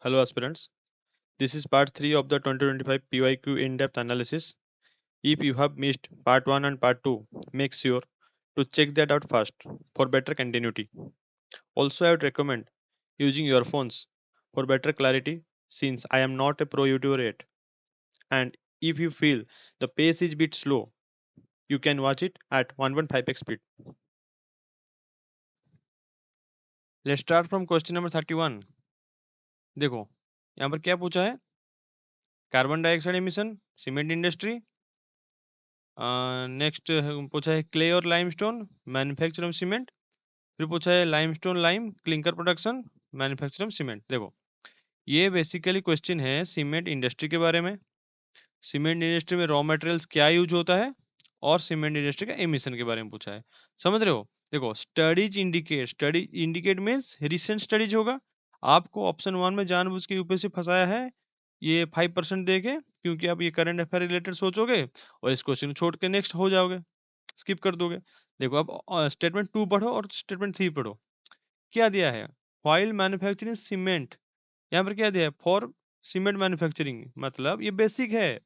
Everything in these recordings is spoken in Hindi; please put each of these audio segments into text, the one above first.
Hello aspirants, this is part 3 of the 2025 PYQ in-depth analysis. If you have missed part 1 and part 2, make sure to check that out first for better continuity. Also, I would recommend using your phones for better clarity since I am not a pro YouTuber yet. And if you feel the pace is bit slow, you can watch it at 1.5x speed. Let's start from question number 31. देखो यहाँ पर क्या पूछा है, carbon dioxide emission, cement industry, next पूछा है क्ले और लाइमस्टोन मैन्युफैक्चर ऑफ सीमेंट, फिर पूछा है limestone lime clinker production manufacture of cement. देखो ये बेसिकली क्वेश्चन है सीमेंट इंडस्ट्री के बारे में। सीमेंट इंडस्ट्री में रॉ मटेरियल्स क्या यूज होता है और सीमेंट इंडस्ट्री का एमिशन के बारे में पूछा है। समझ रहे हो? देखो study indicate means recent studies होगा। आपको ऑप्शन वन में जानबूझ के यूपीएससी फंसाया है ये 5% दे के, क्योंकि आप ये करंट अफेयर रिलेटेड सोचोगे और इस क्वेश्चन को छोड़ के नेक्स्ट हो जाओगे, स्किप कर दोगे। देखो अब स्टेटमेंट टू पढ़ो और स्टेटमेंट थ्री पढ़ो। क्या दिया है? व्हाइल मैन्युफैक्चरिंग सीमेंट, यहाँ पर क्या दिया है? फॉर सीमेंट मैन्युफैक्चरिंग, मतलब ये बेसिक है।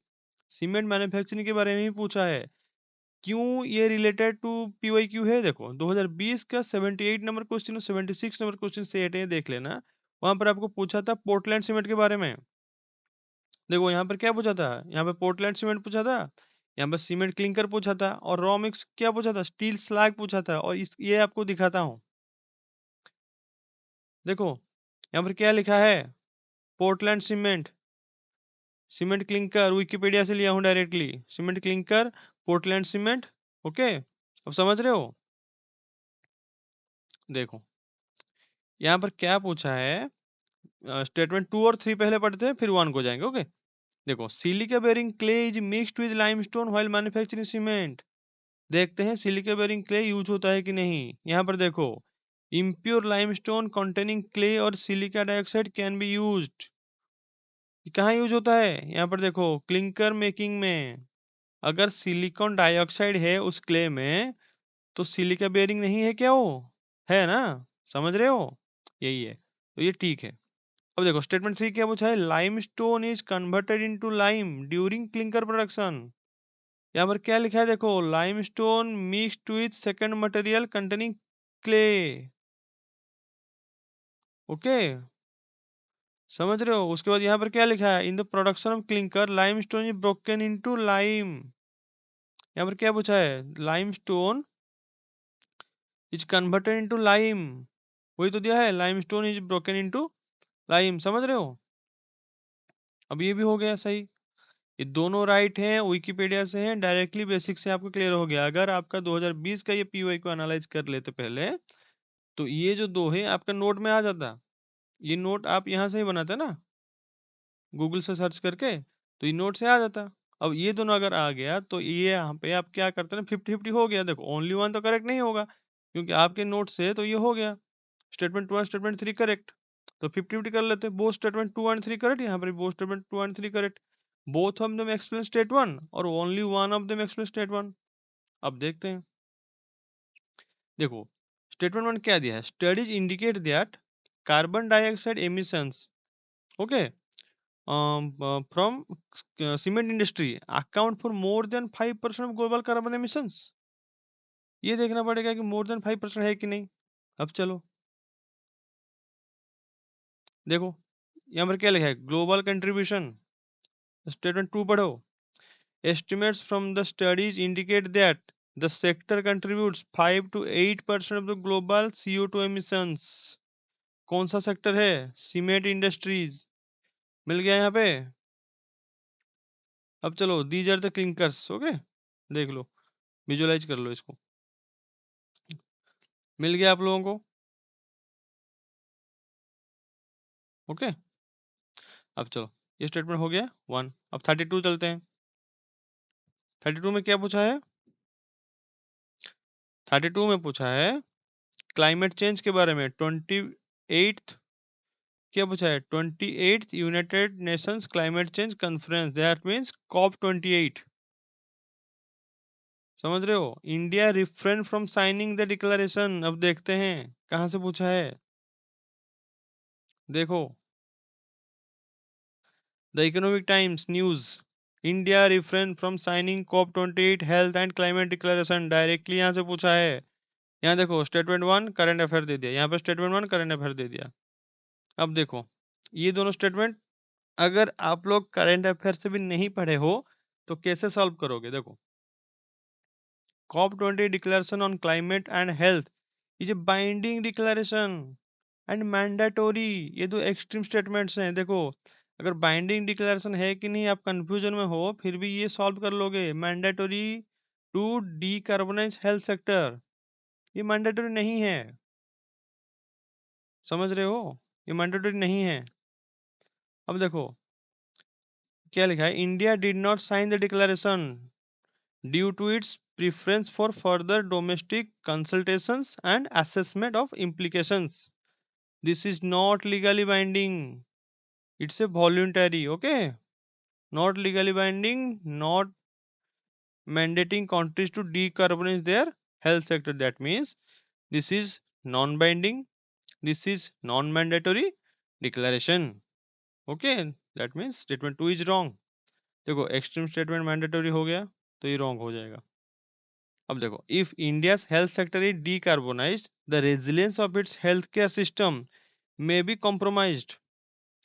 सीमेंट मैन्युफैक्चरिंग के बारे में ही पूछा है। क्यों ये रिलेटेड टू पीवाईक्यू है? देखो 2020 का 78 नंबर क्वेश्चन और 76 नंबर क्वेश्चन सेट है, देख लेना। वहां पर आपको पूछा था पोर्टलैंड सीमेंट के बारे में। देखो यहाँ पर क्या पूछा था, यहाँ पे पोर्टलैंड सीमेंट पूछा था, यहाँ पर सीमेंट क्लिंकर पूछा था, और रॉ मिक्स क्या पूछा था? स्टील स्लैग पूछा था। और इस ये आपको दिखाता हूँ। देखो यहाँ पर क्या लिखा है, Portland cement, cement clinker, Wikipedia से लिया हूँ directly. Cement clinker, Portland cement. Okay, अब समझ रहे हो? देखो यहाँ पर क्या पूछा है, स्टेटमेंट टू और थ्री पहले पढ़ते हैं फिर वन को जाएंगे। ओके, देखो silica bearing clay is mixed with limestone while manufacturing cement. देखते हैं सिलिका बेरिंग क्ले यूज होता है कि नहीं। यहाँ पर देखो, इम्प्योर लाइमस्टोन कंटेनिंग क्ले और silica dioxide can be used. कहाँ यूज होता है? यहाँ पर देखो क्लिंकर मेकिंग में। अगर सिलिकॉन डाइऑक्साइड है उस क्ले में तो सिलिका बेरिंग नहीं है क्या वो? है ना? समझ रहे हो? यही है, तो ये ठीक है। अब देखो स्टेटमेंट थ्री क्या पूछा है, limestone is converted into lime during clinker production. यहाँ पर क्या लिखा है? देखो limestone mixed with second material containing clay. Okay, समझ रहे हो? उसके बाद यहाँ पर क्या लिखा है, इन the production of clinker limestone is broken into lime. यहाँ पर क्या पूछा है, limestone is converted into lime, वही तो दिया है, limestone is broken into lime. समझ रहे हो? अब ये भी हो गया सही। ये दोनों राइट हैं, विकिपीडिया से हैं, डायरेक्टली बेसिक से आपको क्लियर हो गया। अगर आपका 2020 का ये पीवाई को एनालाइज कर लेते पहले, तो ये जो दो है आपका नोट में आ जाता। ये नोट आप यहाँ से ही बनाते ना, गूगल से सर्च करके, तो ये नोट से आ जाता। अब ये दोनों अगर आ गया तो ये यहाँ पे आप क्या करते ना, 50-50 हो गया। देखो ओनली वन तो करेक्ट नहीं होगा, क्योंकि आपके नोट से तो ये हो गया statement two and statement three correct. तो 50-50 कर लेते, both statement two and three correct, यहाँ पर both statement two and three correct. Both of them explain state one और only one of them explain state one. अब देखते हैं। देखो स्टेटमेंट वन क्या दिया है, studies indicate that carbon dioxide emissions, okay, from cement industry account for more than 5% of global carbon emissions. ये देखना पड़ेगा कि मोर देन 5% है कि नहीं। अब चलो देखो यहाँ पर क्या लिखा है, ग्लोबल कंट्रीब्यूशन, स्टेटमेंट टू पढ़ो। estimates from the studies indicate that the sector contributes 5 to 8% of the global CO2 emissions। कौन सा सेक्टर है? Cement industries. मिल गया यहाँ पे। अब चलो these are the clinkers. Okay, देख लो, विजुअलाइज कर लो इसको। मिल गया आप लोगों को? ओके, अब चलो ये स्टेटमेंट हो गया वन। अब 32 चलते हैं। 32 में क्या पूछा है? 32 में पूछा है क्लाइमेट चेंज के बारे में। 28 क्या पूछा है, 28th United Nations climate change conference, that means COP28। समझ रहे हो? India refrain from signing the declaration. अब देखते हैं कहाँ से पूछा है। देखो the Economic Times news, India refrain from signing COP 28 health and climate declaration, directly यहाँ से पूछा है। यहाँ देखो स्टेटमेंट वन करंट अफेयर दे दिया, यहाँ पे स्टेटमेंट वन करंट अफेयर दे दिया। अब देखो ये दोनों स्टेटमेंट अगर आप लोग करंट अफेयर से भी नहीं पढ़े हो तो कैसे सॉल्व करोगे? देखो COP20 declaration on climate and health is a binding declaration and mandatory। ये दो एक्सट्रीम स्टेटमेंट्स हैं। देखो अगर बाइंडिंग डिक्लेरेशन है कि नहीं आप कंफ्यूजन में हो, फिर भी ये सॉल्व कर लोगे। Mandatory to decarbonize health sector, ये मैंडेटरी नहीं है, समझ रहे हो? ये मैंडेटरी नहीं है। अब देखो क्या लिखा है, India did not sign the declaration due to its preference for further domestic consultations and assessment of implications. This is not legally binding. It's a voluntary, okay? Not legally binding, not mandating countries to decarbonize their health sector. That means this is non-binding, this is non-mandatory declaration. Okay? That means statement 2 is wrong. देखो extreme statement mandatory हो गया तो ये wrong हो जाएगा। अब देखो if India's health sector is decarbonised the resilience of its health care system may be compromised.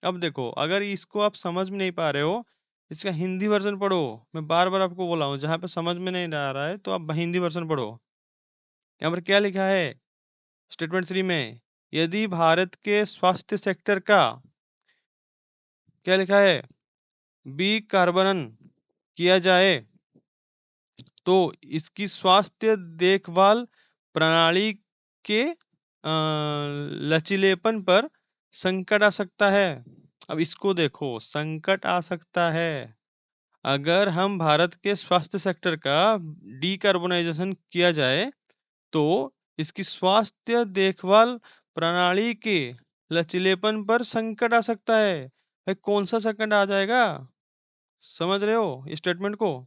अब देखो अगर इसको आप समझ में नहीं पा रहे हो, इसका हिंदी वर्जन पढ़ो। मैं बार बार आपको बोला हूँ, जहाँ पे समझ में नहीं आ रहा है तो आप हिंदी वर्जन पढ़ो। यहाँ पर क्या लिखा है स्टेटमेंट 3 में, यदि भारत के स्वास्थ्य सेक्टर का क्या लिखा है बी कार्बन किया जाए तो इसकी स्वास्थ्य देखभाल प्रणाली के लचीलेपन पर संकट आ सकता है। अब इसको देखो, संकट आ सकता है। अगर हम भारत के स्वास्थ्य सेक्टर का डीकार्बोनाइजेशन किया जाए तो इसकी स्वास्थ्य देखभाल प्रणाली के लचीलेपन पर संकट आ सकता है। भाई कौन सा संकट आ जाएगा, समझ रहे हो इस स्टेटमेंट को?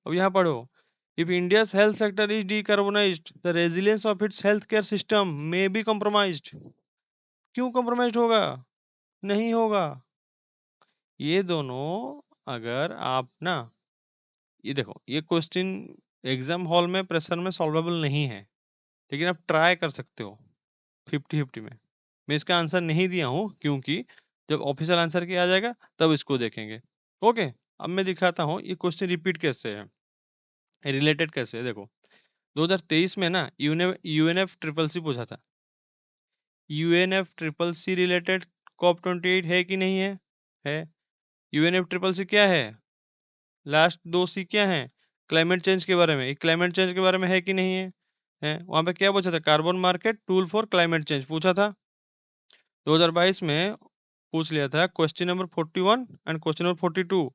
अब यहाँ पढ़ो, if India's health sector is decarbonised the resilience of its health care system may be compromised. क्यों कॉम्प्रोमाइज्ड होगा? नहीं होगा। ये दोनों अगर आप ना, ये देखो ये क्वेश्चन एग्जाम हॉल में प्रेशर में सॉल्वेबल नहीं है, लेकिन आप ट्राई कर सकते हो 50-50 में। मैं इसका आंसर नहीं दिया हूँ क्योंकि जब ऑफिशियल आंसर किया जाएगा तब इसको देखेंगे। ओके, अब मैं दिखाता हूँ ये क्वेश्चन रिपीट कैसे है, रिलेटेड कैसे है। देखो 2023 में ना यूएनएफ ट्रिपल सी पूछा था। UNF triple C related COP28 है कि नहीं है? है। यूएनएफ ट्रिपल सी क्या है? लास्ट दो सी क्या है? क्लाइमेट चेंज के बारे में। क्लाइमेट चेंज के बारे में है कि नहीं है? है। वहां पे क्या पूछा था? Carbon market tool for climate change पूछा था। 2022 में पूछ लिया था question number 41 and question number 42,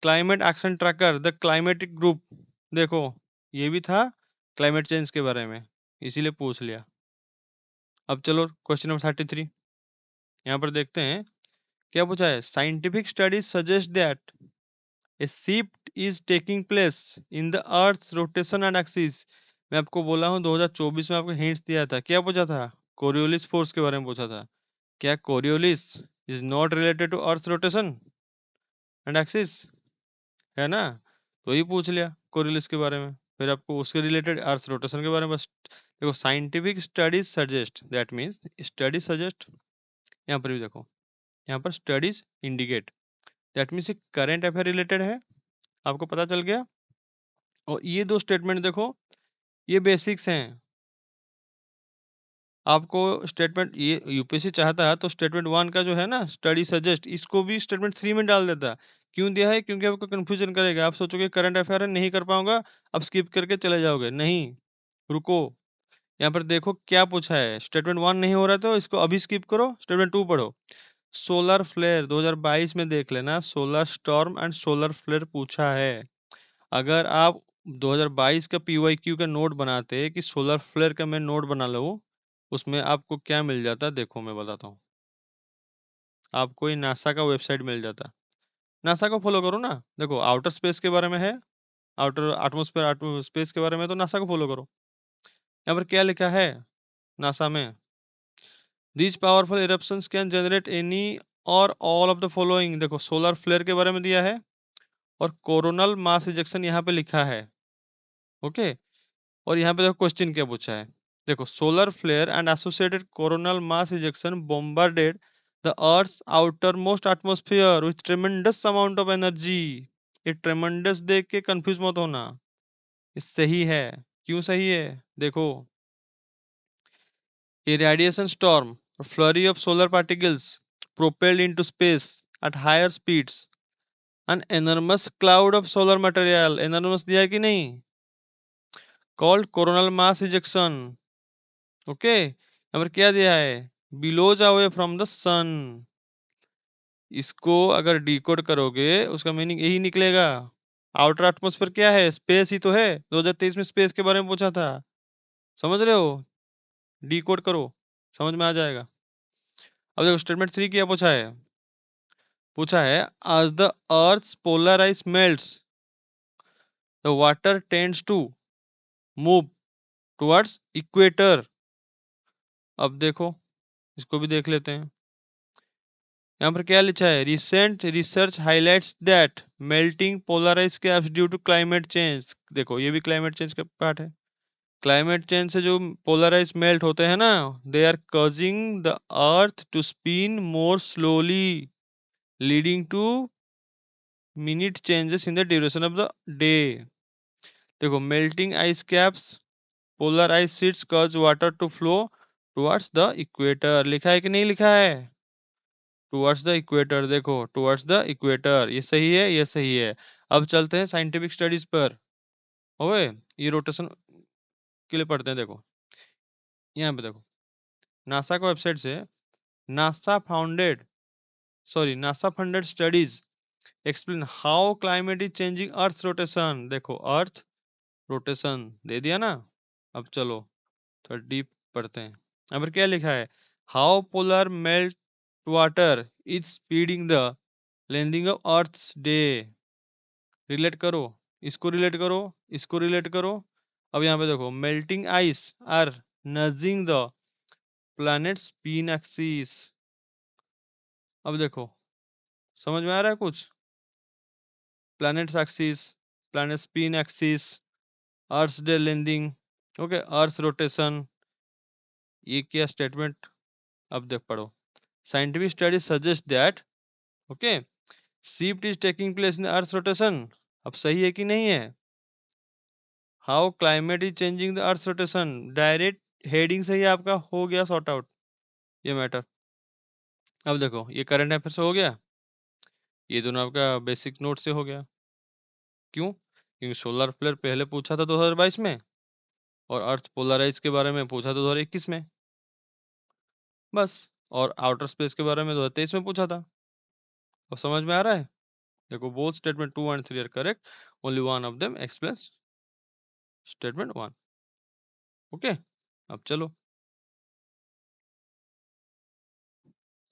climate action tracker the climatic group. देखो ये भी था क्लाइमेट चेंज के बारे में, इसीलिए पूछ लिया। अब चलो क्वेश्चन नंबर 33, यहाँ पर देखते हैं क्या पूछा है। Scientific studies suggest that a shift is taking place in the earth's rotation and axis. मैं आपको बोला हूँ 2024 में आपको हिंट्स दिया था। क्या पूछा था? कोरियोलिस फोर्स के बारे में पूछा था। क्या Coriolis is not related to earth rotation and axis? है ना? तो ये पूछ लिया कोरियोलिस के बारे में, फिर आपको उसके रिलेटेड अर्थ रोटेशन के बारे में बस। देखो scientific studies suggest, that means study suggest. यहाँ पर भी देखो, यहाँ पर studies indicate, that means current affair related है। आपको पता चल गया। और ये दो स्टेटमेंट देखो, ये बेसिक्स हैं। आपको स्टेटमेंट ये यूपीएससी चाहता है तो स्टेटमेंट 1 का जो है ना स्टडी सजेस्ट, इसको भी स्टेटमेंट 3 में डाल देता। क्यों दिया है? क्योंकि आपको कंफ्यूजन करेगा। आप सोचोगे करंट अफेयर है नहीं कर पाऊंगा, अब स्किप करके चले जाओगे। नहीं, रुको। यहाँ पर देखो क्या पूछा है। स्टेटमेंट 1 नहीं हो रहा तो इसको अभी स्किप करो, स्टेटमेंट 2 पढ़ो। सोलर फ्लेयर 2022 में देख लेना, solar storm and solar flare पूछा है। अगर आप 2022 का पीवाईक्यू का नोट बनाते कि सोलर फ्लेयर का मैं नोट बना लूँ, उसमें आपको क्या मिल जाता? देखो मैं बताता हूँ। आपको ये नासा का वेबसाइट मिल जाता। नासा को फॉलो करो ना। देखो आउटर स्पेस के बारे में है, आउटर एटमॉस्फेयर आउटर स्पेस के बारे में, तो नासा को फॉलो करो। यहाँ पर क्या लिखा है नासा में? These powerful eruptions can generate any और ऑल ऑफ द फॉलोइंग। देखो सोलर फ्लेयर के बारे में दिया है और कोरोनल मास इजेक्शन यहाँ पे लिखा है। ओके, और यहाँ पे देखो क्वेश्चन क्या पूछा है। देखो solar flare and associated coronal mass ejection bombarded the earth outermost atmosphere with tremendous amount of energy. ये ट्रेमेंडस देख के कंफ्यूज मत होना, ये सही है। क्यों सही है? देखो, a radiation storm, a flurry of solar particles propelled into space at higher speeds, an enormous cloud of solar material, enormous दिया है कि नहीं, called coronal mass ejection। Okay, यहाँ पर क्या दिया है, बिलोज अवे फ्रॉम द सन। इसको अगर डिकोड करोगे उसका मीनिंग यही निकलेगा। आउटर एटमॉस्फेयर क्या है, स्पेस ही तो है। 2023 में स्पेस के बारे में पूछा था, समझ रहे हो? डिकोड करो, समझ में आ जाएगा। अब देखो स्टेटमेंट 3 क्या पूछा है as the earth's polar ice melts the water tends to move towards equator। अब देखो, इसको भी देख लेते हैं। यहाँ पर क्या लिखा है, recent research highlights that melting polar ice caps due to climate change. देखो ये भी क्लाइमेट चेंज का पार्ट है। क्लाइमेट चेंज से जो पोलर आइस मेल्ट होते हैं ना, they are causing the earth to spin more slowly leading to minute changes in the duration of the day. देखो melting ice caps polar ice sheets cause water to flow towards the equator. लिखा है कि नहीं लिखा है? टुवर्ड्स द इक्वेटर, देखो टुवर्ड्स द इक्वेटर, ये सही है, ये सही है। अब चलते हैं साइंटिफिक स्टडीज पर। ओए, ये रोटेशन के लिए पढ़ते हैं। देखो यहाँ पे देखो, नासा का वेबसाइट से NASA founded sorry NASA funded studies explain how climate is changing earth rotation. देखो अर्थ रोटेशन दे दिया ना। अब चलो थोड़ा डीप पढ़ते हैं। यहाँ पर क्या लिखा है, how polar melt water is speeding the lengthening of earth day. Relate करो, इसको रिलेट करो, इसको रिलेट करो। अब यहाँ पे देखो melting ice are nudging the planet spin axis. अब देखो समझ में आ रहा है कुछ? Planet axis, planet spin axis, earth day lengthening, okay, earth rotation, ये क्या स्टेटमेंट। अब देख पढ़ो, scientific study suggest that, okay, shift is taking place in earth rotation. अब सही है कि नहीं है? How climate is changing the earth rotation, direct heading से ही आपका हो गया सॉर्ट आउट ये मैटर। अब देखो ये करंट अफेयर से हो गया, ये दोनों आपका बेसिक नोट से हो गया। क्यों? क्योंकि सोलर फ्लेयर पहले पूछा था 2022 में, और अर्थ पोलराइज के बारे में पूछा था 2021 में, बस। और आउटर स्पेस के बारे में 2023 में पूछा था। अब समझ में आ रहा है? देखो both statement 2 and 3 are correct, only one of them explains statement 1। Okay, अब चलो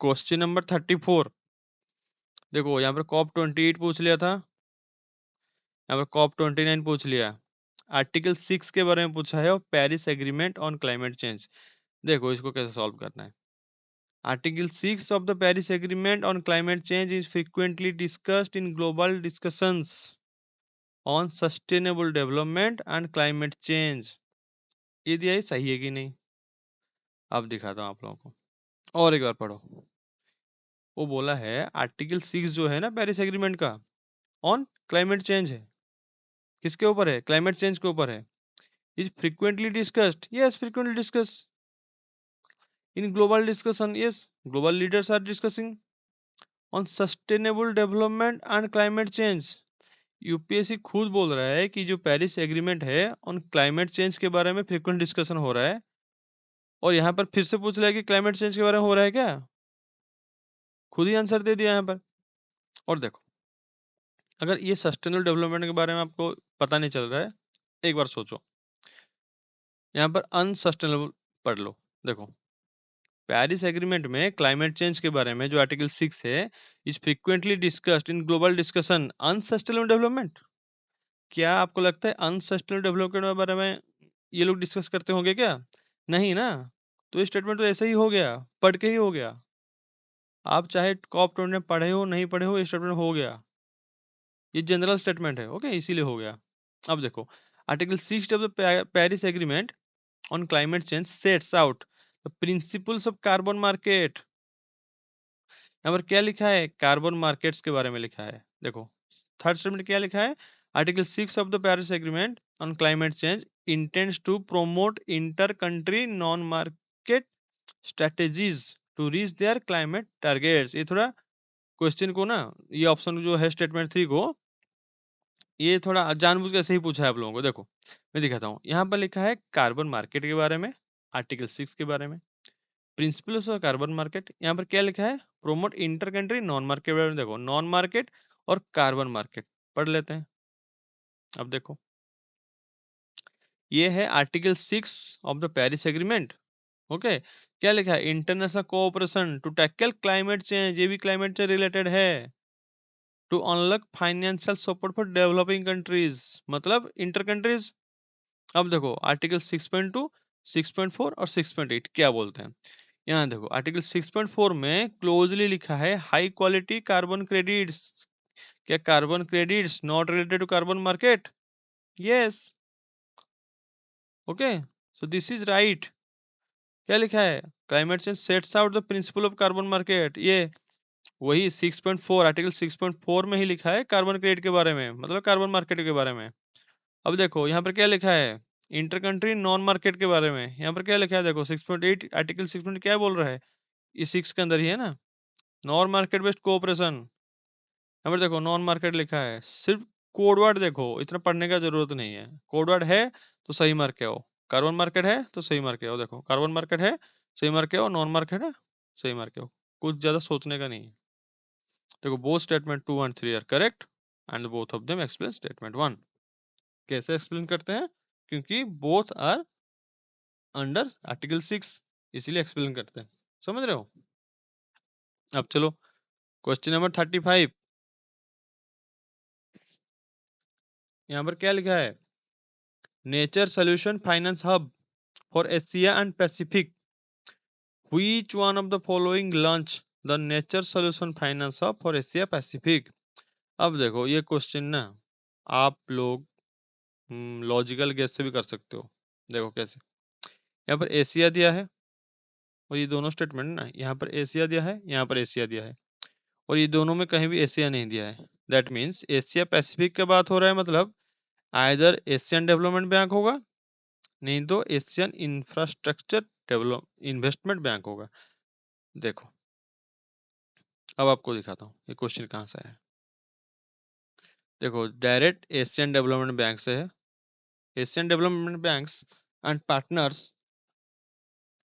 क्वेश्चन नंबर 34। देखो यहाँ पर कॉप 28 पूछ लिया था, यहाँ पर कॉप 29 पूछ लिया। आर्टिकल 6 के बारे में पूछा है और Paris agreement on climate change. देखो इसको कैसे सॉल्व करना है। Article 6 of the Paris Agreement on climate change is frequently discussed in global discussions on sustainable development and climate change। ये दिया है, सही है कि नहीं? अब दिखाता हूँ आप लोगों को, और एक बार पढ़ो। वो बोला है आर्टिकल 6 जो है ना पेरिस एग्रीमेंट का, ऑन क्लाइमेट चेंज है। किसके ऊपर है? क्लाइमेट चेंज के ऊपर है। Is frequently discussed, yes frequently discuss in global discussion, yes global leaders are discussing on sustainable development and climate change. UPSC खुद बोल रहा है कि जो पेरिस एग्रीमेंट है ऑन क्लाइमेट चेंज के बारे में फ्रीक्वेंट डिस्कशन हो रहा है, और यहाँ पर फिर से पूछ रहा है कि क्लाइमेट चेंज के बारे में हो रहा है क्या? खुद ही आंसर दे दिया यहाँ पर। और देखो अगर ये सस्टेनेबल डेवलपमेंट के बारे में आपको पता नहीं चल रहा है, एक बार सोचो, यहाँ पर अनसस्टेनेबल पढ़ लो। देखो पेरिस एग्रीमेंट में क्लाइमेट चेंज के बारे में जो आर्टिकल 6 है, is frequently discussed in global discussion unsustainable development. क्या आपको लगता है अनसस्टेनेबल डेवलपमेंट के बारे में ये लोग डिस्कस करते होंगे क्या? नहीं ना। तो ये स्टेटमेंट तो ऐसे ही हो गया, पढ़ के ही हो गया। आप चाहे कॉप 20 में पढ़े हो नहीं पढ़े हो, ये स्टेटमेंट हो गया। ये जनरल स्टेटमेंट है, ओके, इसीलिए हो गया। अब देखो, article 6 of the Paris agreement on climate change sets out the principles of carbon market. यहाँ पर क्या लिखा है? कार्बन मार्केट्स के बारे में लिखा है। देखो, थर्ड स्टेटमेंट क्या लिखा है? Article 6 of the Paris agreement on climate change intends to promote inter country non market strategies to reach their climate targets. ये थोड़ा क्वेश्चन को ना, ये ऑप्शन जो है स्टेटमेंट 3 को, ये थोड़ा जानबूझ के ऐसे ही पूछा है आप लोगों को। देखो, मैं दिखाता हूँ। यहाँ पर लिखा है कार्बन मार्केट के बारे में, आर्टिकल 6 के बारे में, प्रिंसिपल्स ऑफ कार्बन मार्केट। यहाँ पर क्या लिखा है? Promote inter country non market के बारे में। देखो, नॉन मार्केट और कार्बन मार्केट पढ़ लेते हैं। अब देखो, ये है article 6 of the Paris agreement. Okay, क्या लिखा है? International cooperation to tackle climate change, ये भी क्लाइमेट से रिलेटेड है। To unlock financial support for developing countries, मतलब इंटर कंट्रीज। अब देखो, आर्टिकल 6.2, 6.4 और 6.8 क्या बोलते हैं। यहाँ देखो, आर्टिकल 6.4 में क्लोजली लिखा है हाई क्वालिटी कार्बन क्रेडिट्स। क्या carbon credits not related to carbon market? Yes, okay, so this is right. क्या लिखा है? Climate change sets out the principle of carbon market. ये वही 6.4, आर्टिकल 6.4 में ही लिखा है कार्बन क्रेडिट के बारे में, मतलब कार्बन मार्केट के बारे में। अब देखो, यहाँ पर क्या लिखा है? इंटर कंट्री नॉन मार्केट के बारे में। यहाँ पर क्या लिखा है? देखो, 6.8, आर्टिकल 6 क्या बोल रहा है? ये 6 के अंदर ही है ना, नॉन मार्केट बेस्ड कोऑपरेशन। यहाँ पर देखो, नॉन मार्केट लिखा है। सिर्फ कोड वर्ड देखो, इतना पढ़ने का जरूरत नहीं है। कोड वर्ड है तो सही मार्क के आओ, कार्बन मार्केट है तो सही मार्क के आओ। देखो, कार्बन मार्केट है, सही मार्क के आओ, नॉन मार्केट है, सही मार्क के आओ। कुछ ज्यादा सोचने का नहीं है। देखो, both statement 2 and 3 are correct and both of them explain statement 1। कैसे एक्सप्लेन करते हैं? क्योंकि बोथ आर अंडर आर्टिकल 6, इसीलिए एक्सप्लेन करते हैं। समझ रहे हो? अब चलो, क्वेश्चन नंबर 35। यहाँ पर क्या लिखा है? Nature solution finance hub for Asia and Pacific, which one of the following launch the nature solution finance hub for Asia Pacific. अब देखो, ये क्वेश्चन ना आप लोग लॉजिकल गेस से भी कर सकते हो। देखो कैसे, यहाँ पर एशिया दिया है, और ये दोनों स्टेटमेंट ना, यहाँ पर एशिया दिया है, यहाँ पर एशिया दिया है, और ये दोनों में कहीं भी एशिया नहीं दिया है। दैट मीन्स एशिया पैसिफिक का बात हो रहा है, मतलब आइदर एशियन डेवलपमेंट बैंक होगा, नहीं तो Asian infrastructure develop investment bank होगा। देखो, अब आपको दिखाता हूँ ये क्वेश्चन कहाँ से है। देखो, डायरेक्ट एशियन डेवलपमेंट बैंक से है। Asian development banks and partners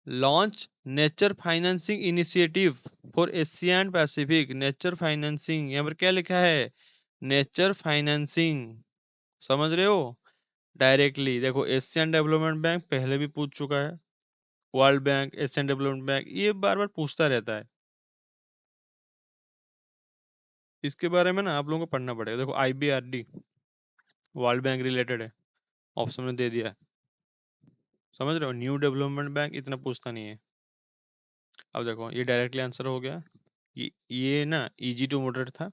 launch nature financing initiative for Asia and Pacific. Nature financing, यहाँ पर क्या लिखा है? नेचर फाइनेंसिंग, समझ रहे हो? डायरेक्टली देखो, एशियन डेवलपमेंट बैंक पहले भी पूछ चुका है, world bank, Asian development bank, ये बार बार पूछता रहता है। इसके बारे में ना आप लोगों को पढ़ना पड़ेगा। देखो, IBRD वर्ल्ड बैंक रिलेटेड है, ऑप्शन में दे दिया है। समझ रहे हो? न्यू डेवलपमेंट बैंक इतना पूछता नहीं है। अब देखो, ये डायरेक्टली आंसर हो गया। ये ना इजी टू मॉडरेट था,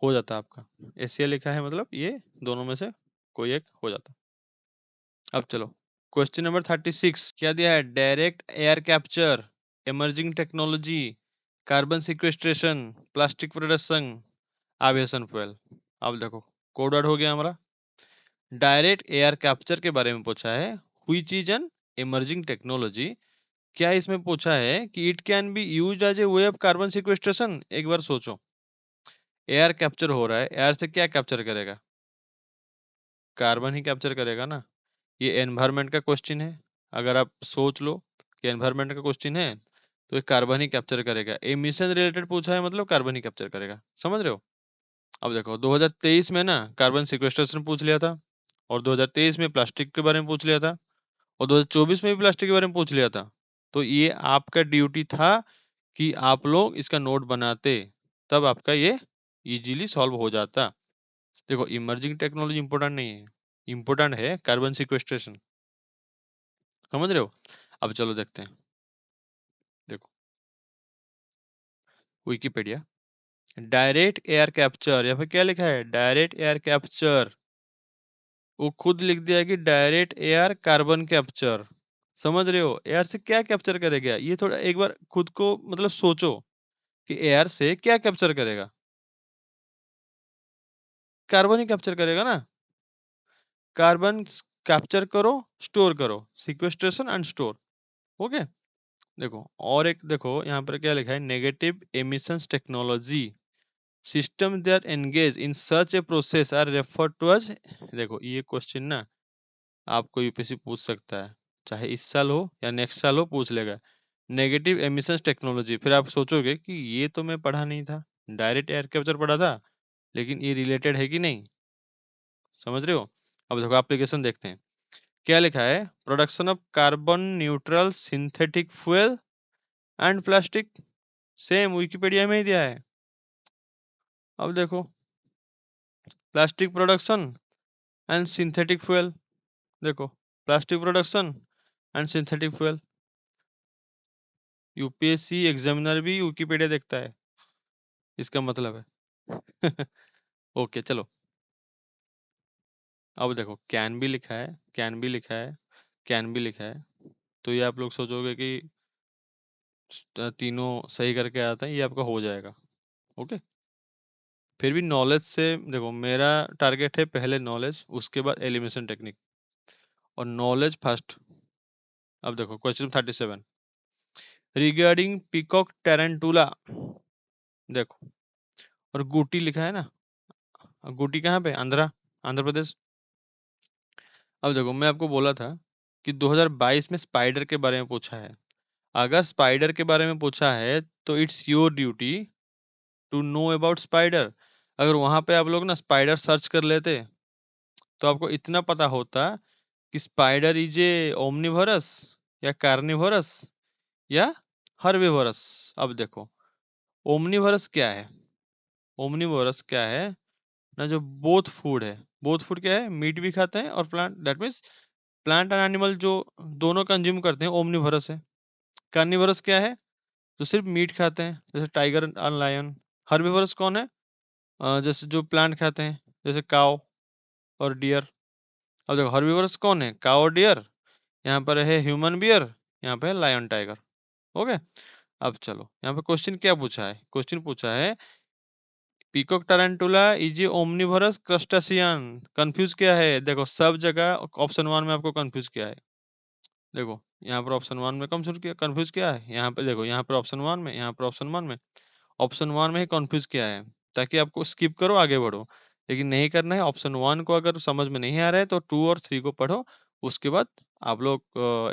हो जाता आपका। एशिया लिखा है, मतलब ये दोनों में से कोई एक हो जाता। अब चलो, क्वेश्चन नंबर 36 क्या दिया है? Direct air capture, emerging technology, carbon sequestration, plastic production, aviation fuel. अब देखो, कोड वर्ड हो गया हमारा। डायरेक्ट एयर कैप्चर के बारे में पूछा है, which is an emerging technology. क्या इसमें पूछा है कि it can be used as a way of carbon sequestration. एक बार सोचो, एयर कैप्चर हो रहा है, एयर से क्या कैप्चर करेगा? कार्बन ही कैप्चर करेगा ना। ये एनवायरनमेंट का क्वेश्चन है। अगर आप सोच लो कि एनवायरनमेंट का क्वेश्चन है, तो ये कार्बन ही कैप्चर करेगा। एमिशन रिलेटेड पूछा है, मतलब कार्बन ही कैप्चर करेगा। समझ रहे हो? अब देखो, 2023 में ना कार्बन सिक्वेस्ट्रेशन पूछ लिया था, और 2023 में प्लास्टिक के बारे में पूछ लिया था, और 2024 में भी प्लास्टिक के बारे में पूछ लिया था। तो ये आपका ड्यूटी था कि आप लोग इसका नोट बनाते, तब आपका ये इजीली सॉल्व हो जाता। देखो, इमर्जिंग टेक्नोलॉजी इंपॉर्टेंट नहीं है, इंपॉर्टेंट है कार्बन सिक्वेस्ट्रेशन। समझ रहे हो? अब चलो देखते हैं। देखो, विकिपीडिया। डायरेक्ट एयर कैप्चर या फिर क्या लिखा है, डायरेक्ट एयर कैप्चर। वो खुद लिख दिया कि डायरेक्ट एयर कार्बन कैप्चर। समझ रहे हो, एयर से क्या कैप्चर करेगा, ये थोड़ा एक बार खुद को मतलब सोचो कि एयर से क्या कैप्चर करेगा। कार्बन ही कैप्चर करेगा ना। कार्बन कैप्चर करो, स्टोर करो, सिक्वेस्ट्रेशन एंड स्टोर। ओके। देखो और एक देखो यहाँ पर क्या लिखा है, negative emissions technology system that engage in such a process are refer to as. देखो ये क्वेश्चन ना आपको यूपीएससी पूछ सकता है, चाहे इस साल हो या नेक्स्ट साल हो पूछ लेगा। नेगेटिव एमिशंस टेक्नोलॉजी, फिर आप सोचोगे कि ये तो मैं पढ़ा नहीं था, डायरेक्ट एयर कैप्चर पढ़ा था, लेकिन ये रिलेटेड है कि नहीं। समझ रहे हो। अब देखो एप्लीकेशन देखते हैं क्या लिखा है, production of carbon neutral synthetic fuel and plastic. Same Wikipedia में ही दिया है। अब देखो plastic production and synthetic fuel. देखो plastic production and synthetic fuel. UPSC examiner भी विकिपीडिया देखता है, इसका मतलब है। ओके चलो। अब देखो कैन भी लिखा है, कैन भी लिखा है, कैन भी लिखा है। तो ये आप लोग सोचोगे कि तीनों सही करके आता है, ये आपका हो जाएगा। ओके। फिर भी नॉलेज से देखो, मेरा टारगेट है पहले नॉलेज, उसके बाद एलिमिनेशन टेक्निक, और नॉलेज फर्स्ट। अब देखो क्वेश्चन 37 रिगार्डिंग पीकॉक टेरेंटुला। देखो और गुटी लिखा है ना, गुटी कहाँ पे, आंध्र प्रदेश। अब देखो मैं आपको बोला था कि 2022 में स्पाइडर के बारे में पूछा है। अगर स्पाइडर के बारे में पूछा है तो it's your duty to know about spider. अगर वहां पे आप लोग ना स्पाइडर सर्च कर लेते तो आपको इतना पता होता कि स्पाइडर इज ए ओमनिवरस या कार्निवरस या हर्बिवरस। अब देखो ओमनिवरस क्या है, ओमनिवरस क्या है ना, जो बोथ फूड है। बोथ फूड क्या है, मीट भी खाते हैं और plant, that means plant and animal जो दोनों कंज्यूम करते हैं, ओमनिवरस है। कार्निवरस क्या है, जो सिर्फ मीट खाते हैं, जैसे टाइगर एंड लायन। हर्बिवरस कौन है, जैसे जो प्लांट खाते हैं, जैसे काव और डियर। अब देखो हर्बिवरस कौन है, काव और डियर। यहाँ पर है ह्यूमन बियर, यहाँ पे है लायन टाइगर। ओके। अब चलो यहाँ पे क्वेश्चन क्या पूछा है, क्वेश्चन पूछा है peacock tarantula is a omnivorous crustacean. Confuse क्या है, देखो सब जगह ऑप्शन वन में आपको कंफ्यूज किया है। देखो यहाँ पर ऑप्शन वन में कंफ्यूज किया है, यहाँ पे देखो, यहाँ पर ऑप्शन वन में, यहाँ पर ऑप्शन वन में, ऑप्शन वन में ही कंफ्यूज किया है, ताकि आपको स्किप करो आगे बढ़ो। लेकिन नहीं करना है, ऑप्शन वन को अगर समझ में नहीं आ रहा है तो टू और थ्री को पढ़ो। उसके बाद आप लोग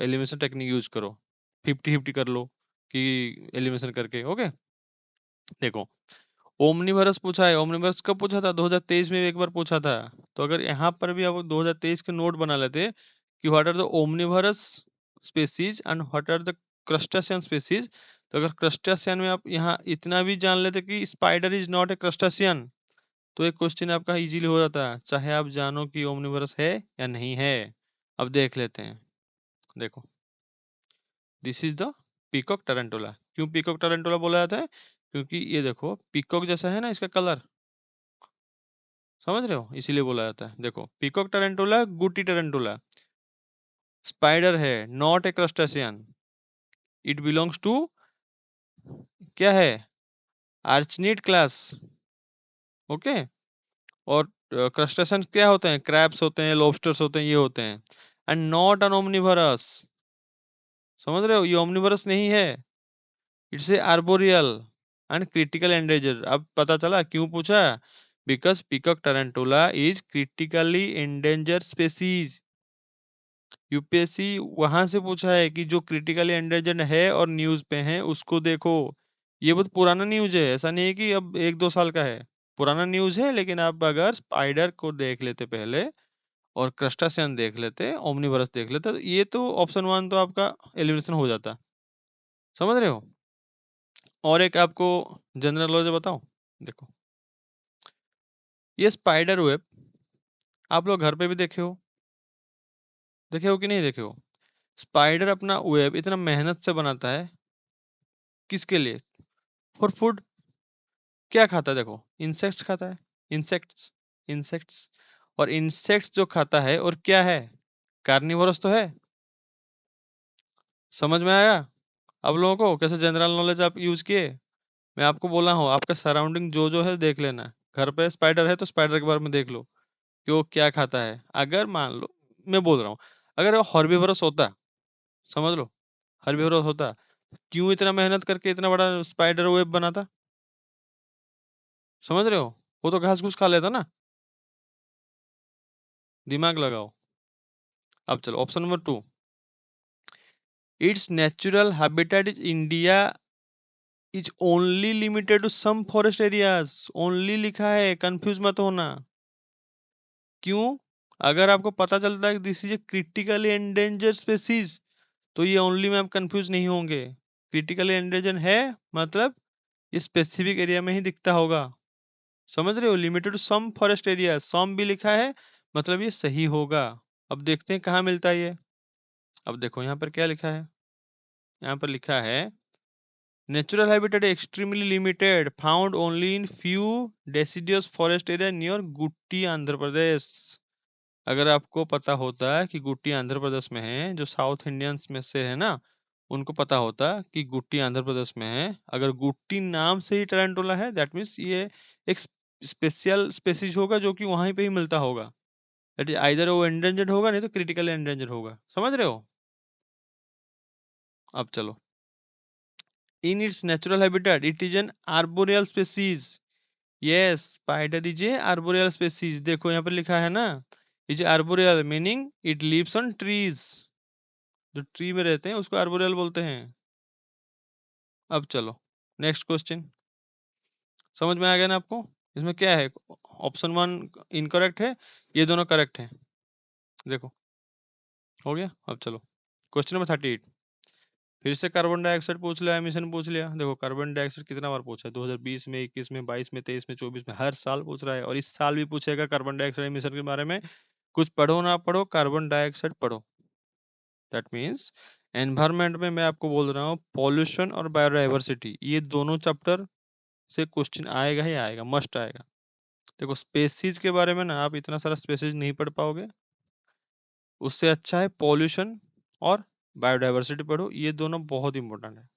एलिमिनेशन टेक्निक यूज करो, 50-50 कर लो कि एलिमिनेशन करके। ओके। देखो ओमनिवरस पूछा है, ओमनिवरस कब पूछा था, 2023 में एक बार पूछा था। तो अगर यहाँ पर भी आप 2023 के नोट बना लेते कि what are the omnivorous species and what are the crustacean species. तो अगर क्रस्टेशियन में आप यहाँ इतना भी जान लेते कि spider is not a crustacean, तो एक क्वेश्चन आपका इजीली हो जाता, चाहे आप जानो कि ओमनिवरस है या नहीं है। अब देख लेते हैं। देखो दिस इज द पीकॉक टरंटोला। क्यों पीकॉक टरंटोला बोला जाता है, क्योंकि ये देखो पीकॉक जैसा है ना इसका कलर, समझ रहे हो, इसीलिए बोला जाता है। देखो peacock tarantula Gooty tarantula spider है, not a crustacean. It belongs to क्या है, आर्चनीड क्लास। ओके। और क्रस्टेशियन क्या होते हैं, क्रैब्स होते हैं, लॉबस्टर्स होते हैं, ये होते हैं। And not an omnivorous. समझ रहे हो, ये ओमनिवरस नहीं है, it's a arboreal and critical endanger. अब पता चला क्यों पूछा, because peacock tarantula is critically endanger species. UPSC वहां से पूछा है कि जो क्रिटिकली एंडेंजर्ड है और न्यूज पे है उसको देखो। ये बहुत पुराना न्यूज है, ऐसा नहीं है कि अब 1-2 साल का है, पुराना न्यूज है। लेकिन आप अगर स्पाइडर को देख लेते पहले और क्रस्टासियन देख लेते, ओमनिवरस देख लेते, तो ये तो ऑप्शन वन तो आपका एलिमिनेशन हो जाता। समझ रहे हो। और एक आपको जनरल नॉलेज बताऊं। देखो ये स्पाइडर वेब आप लोग घर पे भी देखे हो कि नहीं देखे हो। स्पाइडर अपना वेब इतना मेहनत से बनाता है, किसके लिए, फॉर फूड। क्या खाता है? देखो, इंसेक्ट्स खाता है, इंसेक्ट्स, इंसेक्ट्स। और इंसेक्ट्स जो खाता है और क्या है, कार्निवोरस तो है। समझ में आया अब लोगों को कैसे जनरल नॉलेज आप यूज किए? मैं आपको बोला हूँ, आपका सराउंडिंग जो है देख लेना। घर पे स्पाइडर है तो स्पाइडर के बारे में देख लो कि वो क्या खाता है। अगर मान लो, मैं बोल रहा हूँ, अगर वो हर्बीवोरस होता, समझ लो, हर्बीवोरस होता, क्यों इतना मेहनत करके इतना बड़ा स्पाइडर वेब बनाता? समझ रहे हो? वो तो घास घूस खा लेता ना। दिमाग लगाओ। अब चलो option number 2। Its natural habitat is India is only limited to some forest areas. Only लिखा है, कंफ्यूज मत होना। क्यों? अगर आपको पता चलता है कि this is A critically endangered species, तो ये ओनली में आप कंफ्यूज नहीं होंगे। क्रिटिकली एंडेंजर्ड है मतलब ये स्पेसिफिक एरिया में ही दिखता होगा। समझ रहे हो? Limited to some forest area, some भी लिखा है मतलब ये सही होगा। अब देखते हैं कहाँ मिलता है ये। अब देखो यहाँ पर क्या लिखा है, यहाँ पर लिखा है natural habitat extremely limited, found only in few deciduous forest area near गुट्टी आंध्र प्रदेश। अगर आपको पता होता कि गुट्टी आंध्र प्रदेश में है, जो साउथ इंडियंस में से है ना, उनको पता होता कि गुट्टी आंध्र प्रदेश में है। अगर गुट्टी नाम से ही टैरेंटुला है, दैट मीन्स ये एक स्पेशल स्पेसीज होगा जो कि वहीं पे ही मिलता होगा। दैट इज आइदर वो एंडेंजर्ड होगा, नहीं तो क्रिटिकल एंडेंजर्ड होगा। समझ रहे हो? अब चलो, in its natural habitat it is an arboreal species. Yes, spider is a arboreal species. देखो यहाँ पर लिखा है ना, is arboreal meaning it lives on trees. जो ट्री में रहते हैं उसको आर्बोरियल बोलते हैं। अब चलो नेक्स्ट क्वेश्चन। समझ में आ गया ना आपको? इसमें क्या है, ऑप्शन 1 इनकरेक्ट है, ये दोनों करेक्ट है। देखो, हो गया। अब चलो क्वेश्चन नंबर 38। फिर से कार्बन डाइऑक्साइड पूछ लिया, एमिशन पूछ लिया। देखो कार्बन डाइऑक्साइड कितना बार पूछा है, 2020 में, 21 में, 22 में, 23 में, 24 में, हर साल पूछ रहा है। और इस साल भी पूछेगा कार्बन डाइऑक्साइड एमिशन के बारे में। कुछ पढ़ो ना पढ़ो, कार्बन डाइऑक्साइड पढ़ो। दैट मीन्स एनवायरमेंट में मैं आपको बोल रहा हूँ, पॉल्यूशन और बायोडाइवर्सिटी, ये दोनों चैप्टर से क्वेश्चन आएगा ही आएगा, मस्ट आएगा। देखो स्पेसीज के बारे में ना आप इतना सारा स्पेसीज नहीं पढ़ पाओगे, उससे अच्छा है पॉल्यूशन और बायोडाइवर्सिटी पढ़ो, ये दोनों बहुत इंपॉर्टेंट है।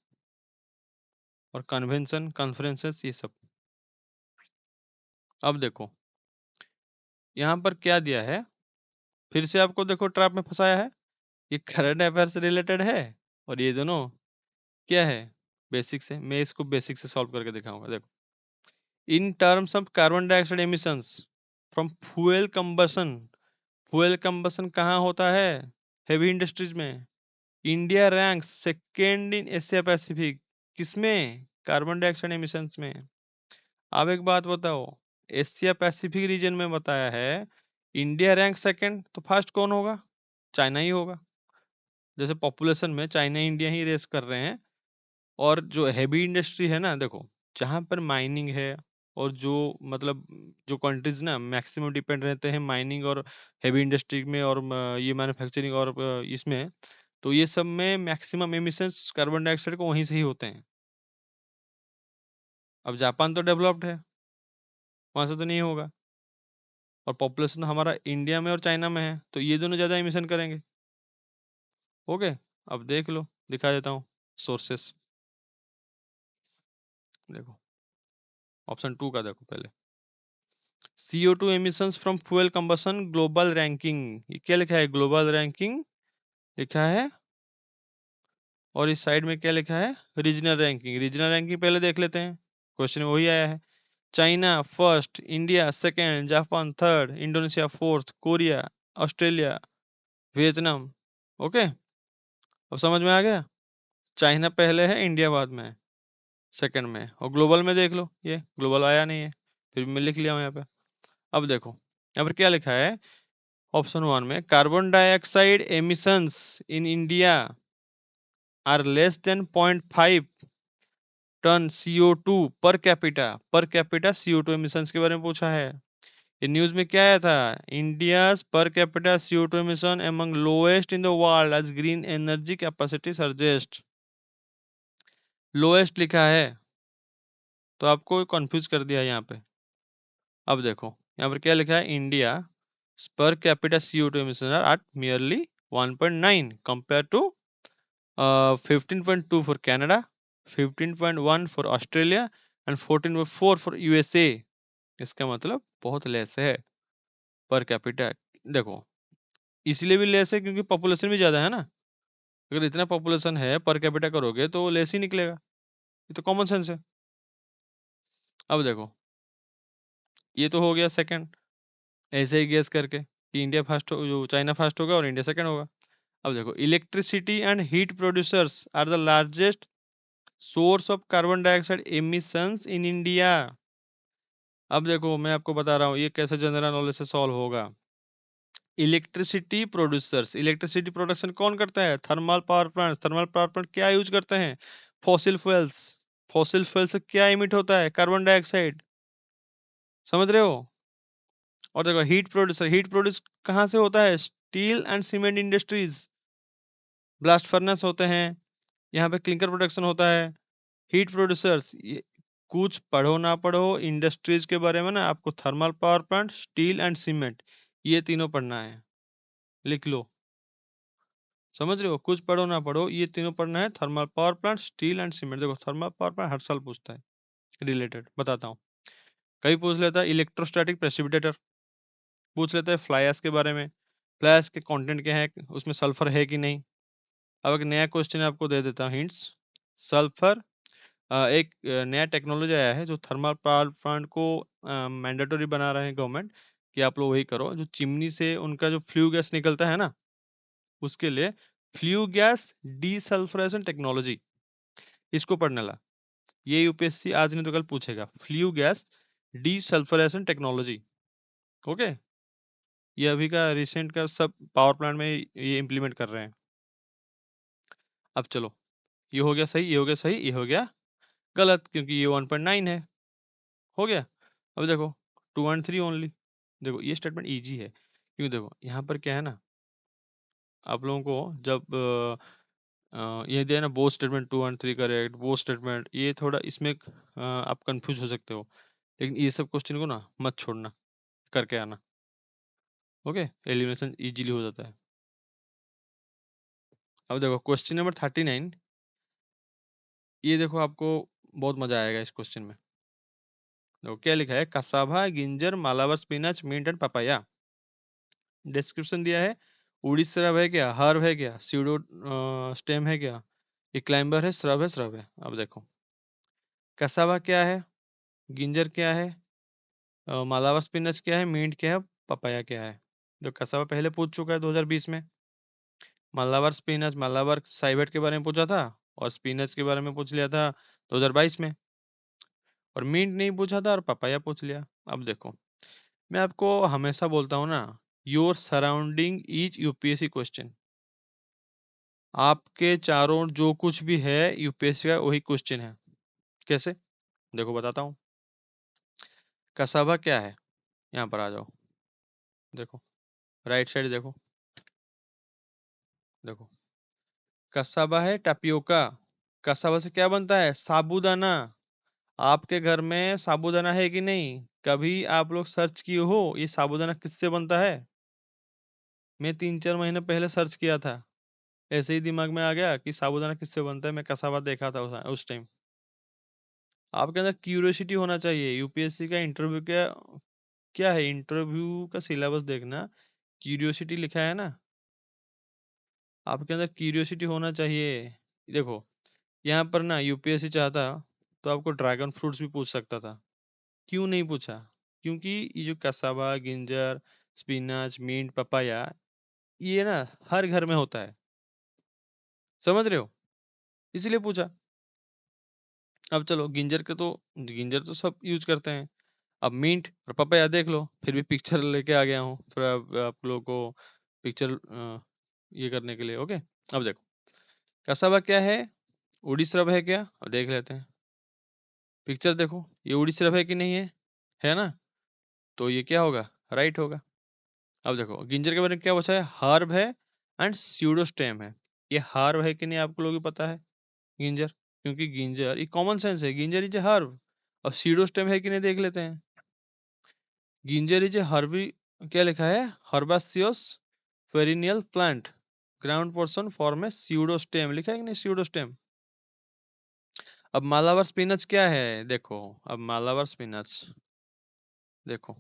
और कन्वेंशन कॉन्फ्रेंसेस ये सब। अब देखो यहाँ पर क्या दिया है, फिर से आपको देखो ट्रैप में फंसाया है। ये करंट अफेयर से रिलेटेड है और ये दोनों क्या है, बेसिक से। मैं इसको बेसिक से सॉल्व करके दिखाऊंगा। देखो, in terms of carbon dioxide emissions from fuel combustion कहाँ होता है, हेवी इंडस्ट्रीज में। India rank second in Asia Pacific, किसमें, कार्बन डाइऑक्साइड एमिशंस में। अब एक बात बताओ, एशिया पैसिफिक रीजन में बताया है, इंडिया रैंक सेकंड, तो फर्स्ट कौन होगा? चाइना ही होगा। जैसे पॉपुलेशन में चाइना इंडिया ही रेस कर रहे हैं। और जो हैवी इंडस्ट्री है ना, देखो जहाँ पर माइनिंग है, और जो मतलब जो कंट्रीज ना मैक्सिमम डिपेंड रहते हैं माइनिंग और हैवी इंडस्ट्री में, और ये मैन्युफैक्चरिंग और इसमें, तो ये सब में मैक्सिमम एमिशंस कार्बन डाइऑक्साइड को वहीं से ही होते हैं। अब जापान तो डेवलप्ड है, वहां से तो नहीं होगा। और पॉपुलेशन हमारा इंडिया में और चाइना में है, तो ये दोनों ज़्यादा एमिशन करेंगे। ओके, अब देख लो, दिखा देता हूँ सोर्सेस। देखो ऑप्शन 2 का देखो पहले, CO2 emissions from fuel combustion global ranking. ये क्या लिखा है, ग्लोबल रैंकिंग लिखा है। और इस साइड में क्या लिखा है, रीजनल रैंकिंग। रीजनल रैंकिंग पहले देख लेते हैं, क्वेश्चन में वही आया है। China first, India second, Japan third, Indonesia fourth, Korea, Australia, Vietnam. Okay, अब समझ में आ गया। चाइना पहले है, इंडिया बाद में है, सेकंड में है। और ग्लोबल में देख लो, ये ग्लोबल आया नहीं है, फिर भी मैं लिख लिया हूँ यहाँ पे। अब देखो यहाँ पर क्या लिखा है, ऑप्शन 1 में carbon dioxide emissions in India are less than 0.5 ton CO2 per capita CO2 emissions के बारे में पूछा है। ये न्यूज में क्या आया था, इंडियाज पर capita CO2 emission among lowest in the world as green energy capacity surges. Lowest लिखा है, तो आपको कंफ्यूज कर दिया यहाँ पे। अब देखो यहाँ पर क्या लिखा है, इंडिया पर capita CO2 emission are at merely 1.9 compared to 15.2 for Canada, 15.1 for Australia and 14.4 for USA। इसका मतलब बहुत लेस है पर कैपिटा। देखो इसलिए भी लेस है क्योंकि पॉपुलेशन भी ज़्यादा है ना। अगर इतना पॉपुलेशन है पर कैपिटा करोगे तो लेस ही निकलेगा। ये तो कॉमन सेंस है। अब देखो ये तो हो गया सेकंड, ऐसे ही गेस करके कि इंडिया फर्स्ट हो, जो चाइना फर्स्ट होगा और इंडिया सेकंड होगा। अब देखो electricity and heat producers are the largest source of carbon dioxide emissions in India. अब देखो मैं आपको बता रहा हूँ ये कैसे जनरल नॉलेज से सॉल्व होगा। इलेक्ट्रिसिटी प्रोड्यूसर्स, इलेक्ट्रिसिटी प्रोडक्शन कौन करता है, thermal power plant. Thermal power plant क्या यूज करते हैं, फॉसिल फ्यूल्स। फॉसिल फ्यूल से क्या इमिट होता है, कार्बन डाइऑक्साइड। समझ रहे हो। और देखो हीट प्रोड्यूसर, हीट प्रोड्यूस कहाँ से होता है, steel and cement industries, blast furnace होते हैं, यहाँ पे क्लिंकर प्रोडक्शन होता है। हीट प्रोड्यूसर्स, ये कुछ पढ़ो ना पढ़ो इंडस्ट्रीज के बारे में ना, आपको thermal power plant, steel and cement, ये तीनों पढ़ना है, लिख लो। समझ रहे हो, कुछ पढ़ो ना पढ़ो ये तीनों पढ़ना है, thermal power plant, steel and cement. देखो थर्मल पावर प्लांट हर साल पूछता है, रिलेटेड बताता हूँ। कभी पूछ लेता है इलेक्ट्रोस्टैटिक प्रेसिपिटेटर, पूछ लेता है फ्लाई ऐश के बारे में, फ्लाई ऐश के कंटेंट क्या है, उसमें सल्फर है कि नहीं। अब एक नया क्वेश्चन आपको दे देता हूँ हिंट्स। सल्फर, एक नया टेक्नोलॉजी आया है जो थर्मल पावर प्लांट को मैंडेटरी बना रहे हैं गवर्नमेंट, कि आप लोग वही करो, जो चिमनी से उनका जो फ्लू गैस निकलता है ना, उसके लिए फ्लू गैस डीसल्फरेशन टेक्नोलॉजी, इसको पढ़ने ला। ये यूपीएससी आज नहीं तो कल पूछेगा, फ्लू गैस डीसल्फरेशन टेक्नोलॉजी। ओके, ये अभी का रिसेंट का सब पावर प्लांट में ये इम्प्लीमेंट कर रहे हैं। अब चलो ये हो गया सही, ये हो गया सही, ये हो गया गलत, क्योंकि ये 1.9 है। हो गया। अब देखो 2 and 3 ओनली। देखो ये स्टेटमेंट इजी है, क्योंकि देखो यहाँ पर क्या है ना, आप लोगों को जब ये दिया ना बोथ स्टेटमेंट 2 and 3 करेक्ट, वो स्टेटमेंट, ये थोड़ा इसमें आप कंफ्यूज हो सकते हो, लेकिन ये सब क्वेश्चन को ना मत छोड़ना, करके आना। ओके, एलिमिनेशन इजीली हो जाता है। अब देखो क्वेश्चन नंबर 39, ये देखो आपको बहुत मजा आएगा इस क्वेश्चन में। देखो क्या लिखा है, cassava, ginger, Malabar spinach, mint and papaya. Description दिया है, उड़ीद श्रब है क्या, हर्ब है क्या, सीडो स्टेम है क्या, ये क्लाइंबर है, श्रब है, श्रब है। अब देखो कसावा क्या है, गिंजर क्या है, मालाबार स्पिनच क्या है, मिंट क्या है, पपाया क्या है। जो कसावा पहले पूछ चुका है 2020 में। मालाबार स्पिनच, मालाबार साइबेट के बारे में पूछा था, और स्पिनच के बारे में पूछ लिया था 2022 में, और मिंट नहीं पूछा था, और पपाया पूछ लिया। अब देखो मैं आपको हमेशा बोलता हूँ ना, your surrounding is UPSC question. आपके चारों जो कुछ भी है यूपीएससी का वही क्वेश्चन है। कैसे, देखो बताता हूँ। कसावा क्या है, यहाँ पर आ जाओ, देखो राइट साइड देखो, देखो कसावा है टपियोका। कसावा से क्या बनता है, साबूदाना। आपके घर में साबूदाना है कि नहीं, कभी आप लोग सर्च किए हो ये साबूदाना किससे बनता है। मैं 3-4 महीने पहले सर्च किया था, ऐसे ही दिमाग में आ गया कि साबूदाना किससे बनता है, मैं कसावा देखा था उस टाइम। आपके अंदर क्यूरियोसिटी होना चाहिए, यूपीएससी का इंटरव्यू क्या क्या है, इंटरव्यू का सिलेबस देखना, क्यूरियोसिटी लिखा है ना, आपके अंदर क्यूरियोसिटी होना चाहिए। देखो यहाँ पर ना यूपीएससी चाहता तो आपको ड्रैगन फ्रूट्स भी पूछ सकता था, क्यों नहीं पूछा, क्योंकि ये जो cassava, ginger, spinach, mint, papaya, ये ना हर घर में होता है। समझ रहे हो, इसलिए पूछा। अब चलो गिंजर तो सब यूज करते हैं। अब मिंट और पपाया देख लो, फिर भी पिक्चर लेके आ गया हूँ थोड़ा आप लोगों को पिक्चर ये करने के लिए। ओके, अब देखो कसावा क्या है, उड़ीसरब है क्या, अब देख लेते हैं। पिक्चर देखो, ये उड़ीसरब है कि नहीं है, है ना, तो ये क्या होगा, राइट होगा। अब देखो गिंजर के बारे में क्या पूछा है, हर्ब है एंड स्यूडोस्टेम है। ये हर्ब है कि नहीं आपको लोग भी पता है, गिंजर, क्योंकि गिंजर ये कॉमन सेंस है, गिंजर इज ए हर्ब, अब सीडोस्टेम है कि नहीं देख लेते हैं। गिंजर इज ए हर्बी, क्या लिखा है, herbaceous perennial plant, ground portion form a pseudostem, लिखा है कि नहीं सीडोस्टेम। अब मालाबार स्पिनच क्या है देखो, अब मालाबार स्पिनच देखो,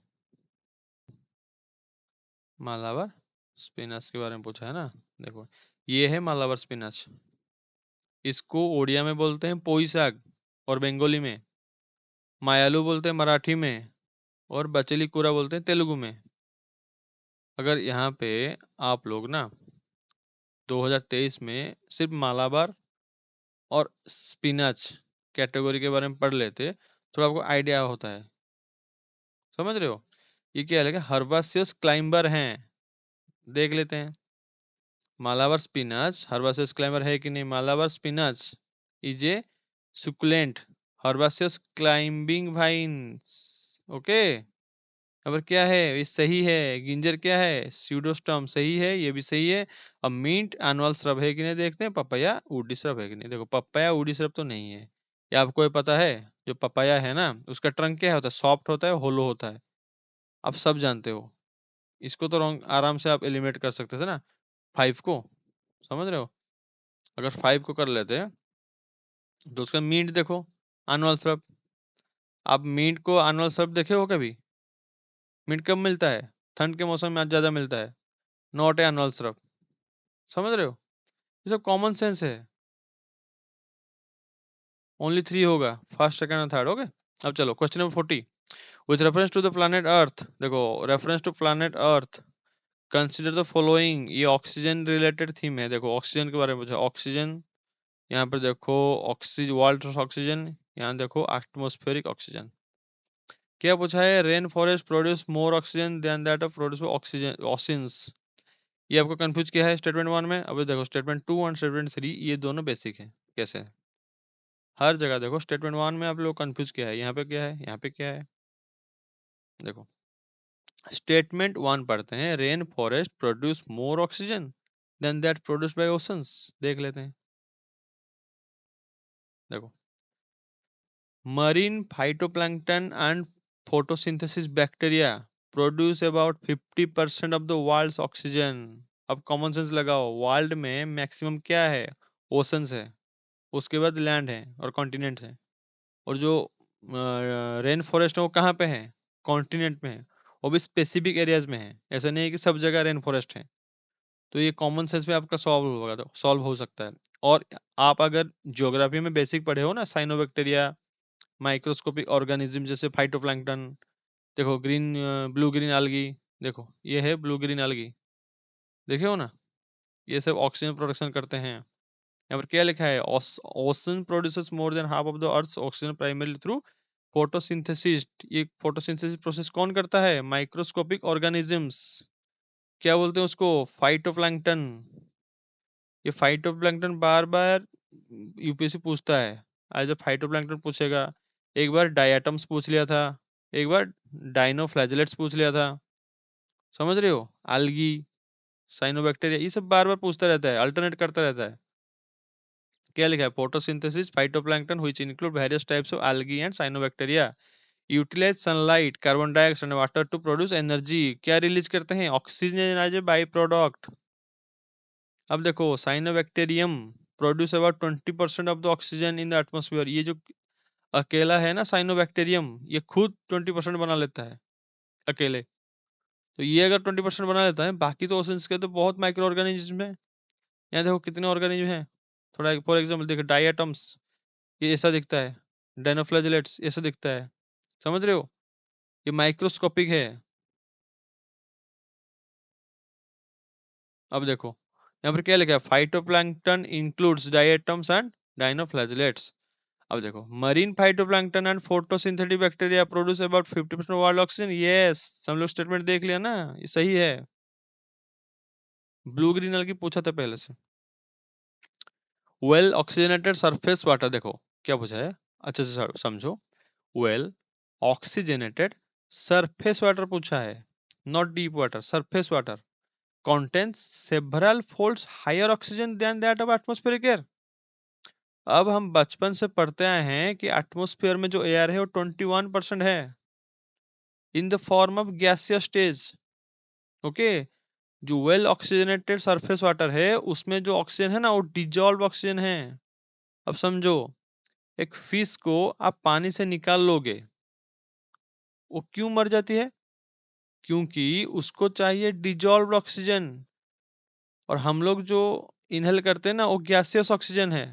मालाबार स्पिनच के बारे में पूछा है ना, देखो ये है मालाबार स्पिनच। इसको ओडिया में बोलते हैं पोई साग और बंगाली में, मायालू बोलते हैं मराठी में, और बचेली कूरा बोलते हैं तेलुगु में। अगर यहाँ पे आप लोग ना 2023 में सिर्फ मालाबार और स्पिनच कैटेगरी के बारे में पढ़ लेते तो आपको आइडिया होता है, समझ रहे हो। ये क्या है, हर्बासियस क्लाइंबर हैं, देख लेते हैं। मालाबार स्पिनच हर्बासियस क्लाइंबर है कि नहीं, Malabar spinach is a succulent herbaceous climbing vines, okay. अब क्या है, ये सही है। गिंजर क्या है, स्यूडोस्टम सही है, ये भी सही है। अब मिंट एनुअल श्रब है कि नहीं देखते हैं, पपाया वुडी श्रब है कि नहीं, देखो पपाया वुडी श्रब तो नहीं है। ये आपको ये पता है, जो पपाया है ना उसका ट्रंक क्या होता है, सॉफ्ट होता है, होलो होता है, आप सब जानते हो। इसको तो रॉन्ग आराम से आप एलिमिनेट कर सकते थे ना, 5 को, समझ रहे हो। अगर 5 को कर लेते हैं तो उसका मीट देखो, एनुअल श्रब। आप मीट को एनुअल श्रब देखे हो कभी, मीट कब मिलता है, ठंड के मौसम में आज ज्यादा मिलता है, नॉट ए एनुअल श्रब, समझ रहे हो। ये सब कॉमन सेंस है। ओनली 3 होगा, फर्स्ट सेकंड और थर्ड, ओके। अब चलो question number 40, with reference to the planet earth, देखो reference to planet earth consider the following, ये ऑक्सीजन रिलेटेड थीम है, देखो ऑक्सीजन के बारे में पूछा, ऑक्सीजन, यहाँ पर देखो ऑक्सीजन, वर्ल्ड ऑक्सीजन, यहाँ देखो एटमॉस्फेरिक ऑक्सीजन। क्या पूछा है, rain forest produce more oxygen than that of produce oxygen oceans. ये आपको कंफ्यूज किया है स्टेटमेंट 1 में, अब देखो स्टेटमेंट 2 और स्टेटमेंट 3 ये दोनों बेसिक है। कैसे, हर जगह देखो स्टेटमेंट 1 में आप लोग कंफ्यूज किया है, यहाँ पे क्या है, यहाँ पे क्या है, देखो स्टेटमेंट 1 पढ़ते हैं, rain forest produce more oxygen than that produce by oceans, देख लेते हैं। देखो marine phytoplankton and photosynthesis bacteria produce about 50% of the world's oxygen. अब कॉमन सेंस लगाओ, वर्ल्ड में मैक्सिमम क्या है, ओशंस है, उसके बाद लैंड है और कॉन्टिनेंट है, और जो रेन फॉरेस्ट है वो कहाँ पे है, कॉन्टिनेंट में है, वो भी स्पेसिफिक एरियाज में है, ऐसा नहीं है कि सब जगह रेन फॉरेस्ट है। तो ये कॉमन सेंस में आपका सॉल्व होगा, तो सॉल्व हो सकता है। और आप अगर ज्योग्राफी में बेसिक पढ़े हो ना, साइनोबैक्टीरिया, माइक्रोस्कोपिक ऑर्गेनिज्म जैसे फाइटोप्लैंक्टन, देखो ग्रीन, ब्लू ग्रीन algae, देखो ये है ब्लू ग्रीन algae, देखे हो ना, ये सब ऑक्सीजन प्रोडक्शन करते हैं। यहाँ पर क्या लिखा है, ocean produces more than half of the earth's oxygen primarily through photosynthesis. ये फोटोसिंथेसिस प्रोसेस कौन करता है, माइक्रोस्कोपिक ऑर्गेनिजम्स, क्या बोलते हैं उसको, फाइटोप्लैंक्टन। ये फाइटोप्लैंक्टन बार बार यूपीएससी पूछता है, आज जब फाइटोप्लैंक्टन पूछेगा, एक बार डायटम्स पूछ लिया था, एक बार डाइनोफ्लैजेलेट्स पूछ लिया था, समझ रहे हो, algae, साइनोबैक्टीरिया, ये सब बार बार पूछता रहता है, अल्टरनेट करता रहता है। क्या लिखा है, photosynthesis phytoplankton which include various types of algae and cyanobacteria utilize sunlight, carbon dioxide and water to produce energy, क्या रिलीज करते हैं, oxygen as a by product. अब देखो cyanobacterium produce about 20% of the oxygen in the atmosphere, ये जो अकेला है ना साइनोबैक्टीरियम, ये खुद 20% बना लेता है अकेले। तो ये अगर 20% बना लेता है, बाकी तो ओशंस के तो बहुत माइक्रो ऑर्गेनिज्म है। यहाँ देखो कितने ऑर्गेनिज्म हैं, थोड़ा फॉर एग्जाम्पल देखो डायटम्स, ये ऐसा दिखता है, डाइनोफ्लैजेलेट्स ऐसा दिखता है, समझ रहे हो, ये माइक्रोस्कोपिक है। अब देखो यहाँ पर क्या लिखा है, फाइटोप्लैंक्टन इंक्लूड्स डायटम्स एंड डाइनोफ्लैजेलेट्स। अब देखो marine phytoplankton and photosynthetic bacteria produce about 50% world oxygen, yes हम लोग स्टेटमेंट देख लिया ना, ये सही है। ब्लू ग्रीन की पूछा था पहले से। वेल ऑक्सीजनेटेड सरफेस वाटर, देखो क्या पूछा है, अच्छे से समझो, वेल ऑक्सीजनेटेड सरफेस वाटर पूछा है, not deep water, surface water contains several folds higher oxygen than that of atmospheric air। अब हम बचपन से पढ़ते आए हैं कि एटमॉस्फेयर में जो एयर है वो 21% है in the form of gaseous stage. Okay. जो वेल ऑक्सीजनेटेड सरफेस वाटर है उसमें जो ऑक्सीजन है ना वो डिजॉल्व ऑक्सीजन है। अब समझो, एक फिश को आप पानी से निकाल लोगे, वो क्यों मर जाती है? क्योंकि उसको चाहिए डिजॉल्व ऑक्सीजन, और हम लोग जो इनहेल करते हैं ना वो गैसियस ऑक्सीजन है।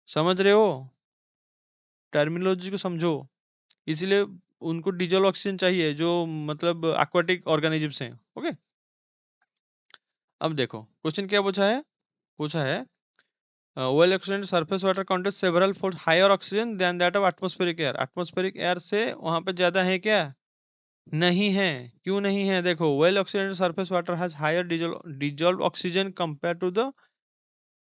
समझ रहे हो? टर्मिनोलॉजी को समझो। इसीलिए उनको डिजॉल्व ऑक्सीजन चाहिए, जो मतलब एक्वाटिक ऑर्गेनिजम्स हैं। ओके। अब देखो क्वेश्चन क्या पूछा है। पूछा है well oxygen surface water contains several fold higher oxygen than that of atmospheric air. Atmospheric air से वहां पे ज्यादा है क्या? नहीं है। क्यों नहीं है? देखो, well oxygen surface water has higher dissolved oxygen compare to the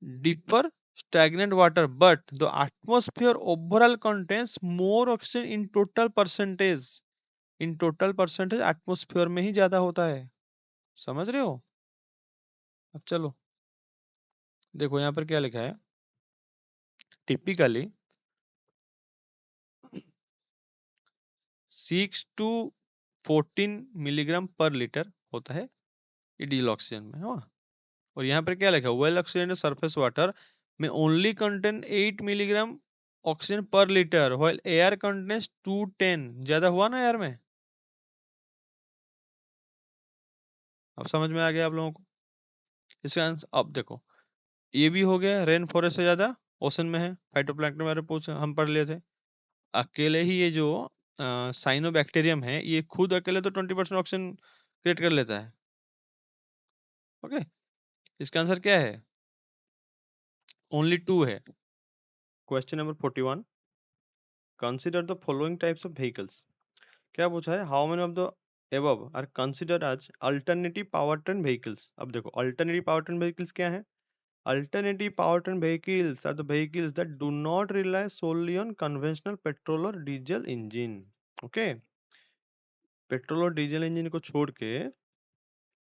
deeper stagnant water, but the atmosphere overall contains more oxygen in total percentage। In total percentage atmosphere में ही ज्यादा होता है। समझ रहे हो? अब चलो देखो यहाँ पर क्या लिखा है। टिपिकली 6 to 14 मिलीग्राम पर लीटर होता है ये डीजल ऑक्सीजन में, है ना? और यहाँ पर क्या लिखा है, वेल ऑक्सीजन सरफेस वाटर में ओनली कंटेन 8 मिलीग्राम ऑक्सीजन पर लीटर, व्हाइल एयर कंटेन्स 210। ज्यादा हुआ ना एयर में? अब समझ में आ गया आप लोगों को? इसका आंसर अब देखो, ये भी हो गया रेन फॉरेस्ट से ज्यादा ओशन में है। फाइटोप्लैंक्टन बारे में पूछ हम पढ़ लिए थे। अकेले ही ये जो साइनोबैक्टीरियम है ये खुद अकेले तो 20% ऑक्सीजन क्रिएट कर लेता है। ओके। इसका आंसर क्या है? ओनली टू है। Question number 41, consider the following types of vehicles. क्या पूछा है? How many of the above are considered as alternative powertrain vehicles. अब देखो अल्टरनेटिव पावरट्रेन व्हीकल्स क्या है। Alternative powertrain vehicles are the vehicles that do not rely solely on conventional petrol or diesel engine. Okay, petrol और डीजल इंजन को छोड़ के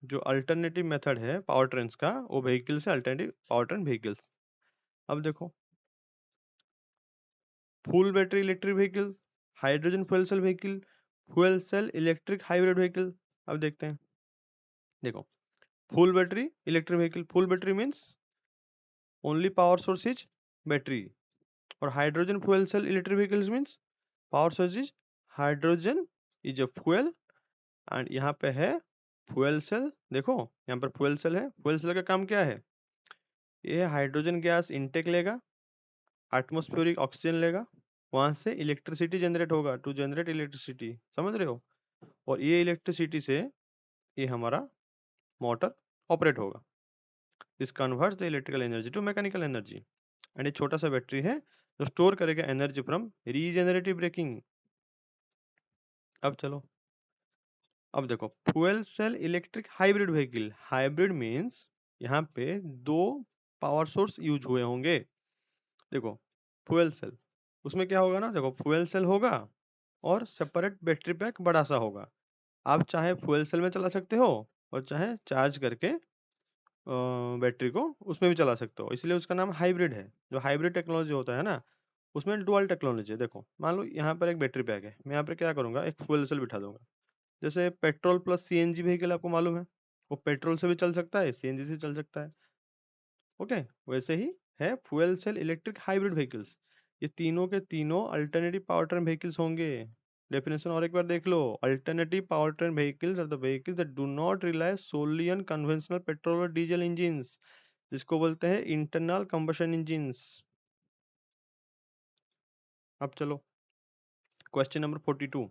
जो अल्टरनेटिव मेथड है पावर ट्रेन्स का, वो व्हीकल्स है अल्टरनेटिव पावर ट्रेन व्हीकल्स। अब देखो, full battery electric vehicle, hydrogen fuel cell vehicle, fuel cell electric hybrid vehicle. अब देखते हैं। देखो, full battery electric vehicle, full battery means only power source is battery. और hydrogen fuel cell electric vehicles means power source is hydrogen is a fuel, and यहाँ पे है फ्यूल सेल। देखो यहाँ पर फ्यूल सेल है। फ्यूल सेल का काम क्या है? ये हाइड्रोजन गैस इनटेक लेगा, एटमॉस्फेरिक ऑक्सीजन लेगा, वहां से इलेक्ट्रिसिटी जनरेट होगा टू जनरेट इलेक्ट्रिसिटी। समझ रहे हो? और ये इलेक्ट्रिसिटी से ये हमारा मोटर ऑपरेट होगा। This converts the electrical energy to mechanical energy. And ये छोटा सा बैटरी है जो स्टोर करेगा एनर्जी फ्रॉम रीजेनरेटिव ब्रेकिंग। अब चलो, अब देखो fuel cell electric hybrid vehicle. Hybrid means यहाँ पे दो पावर सोर्स यूज हुए होंगे। देखो फ्यूल सेल, उसमें क्या होगा ना, देखो फ्यूल सेल होगा और सेपरेट बैटरी पैक बड़ा सा होगा। आप चाहे फ्यूल सेल में चला सकते हो और चाहे चार्ज करके बैटरी को उसमें भी चला सकते हो, इसलिए उसका नाम हाइब्रिड है। जो हाइब्रिड टेक्नोलॉजी होता है ना, उसमें डुअल टेक्नोलॉजी है। देखो मान लो यहाँ पर एक बैटरी पैक है, मैं यहाँ पर क्या करूँगा, एक फ्यूल सेल बिठा दूंगा। जैसे पेट्रोल प्लस सीएनजी व्हीकल आपको मालूम है, वो पेट्रोल से भी चल सकता है, सीएनजी से चल सकता है। ओके, वैसे ही है fuel cell electric hybrid vehicles. ये तीनों के तीनों अल्टरनेटिव पावर ट्रेन व्हीकल्स होंगे। डेफिनेशन और एक बार देख लो। Alternative power train vehicles are the vehicles that do not rely solely on conventional petrol और डीजल इंजिन्स, जिसको बोलते हैं इंटरनल कंबशन इंजिन्स। अब चलो question number 42,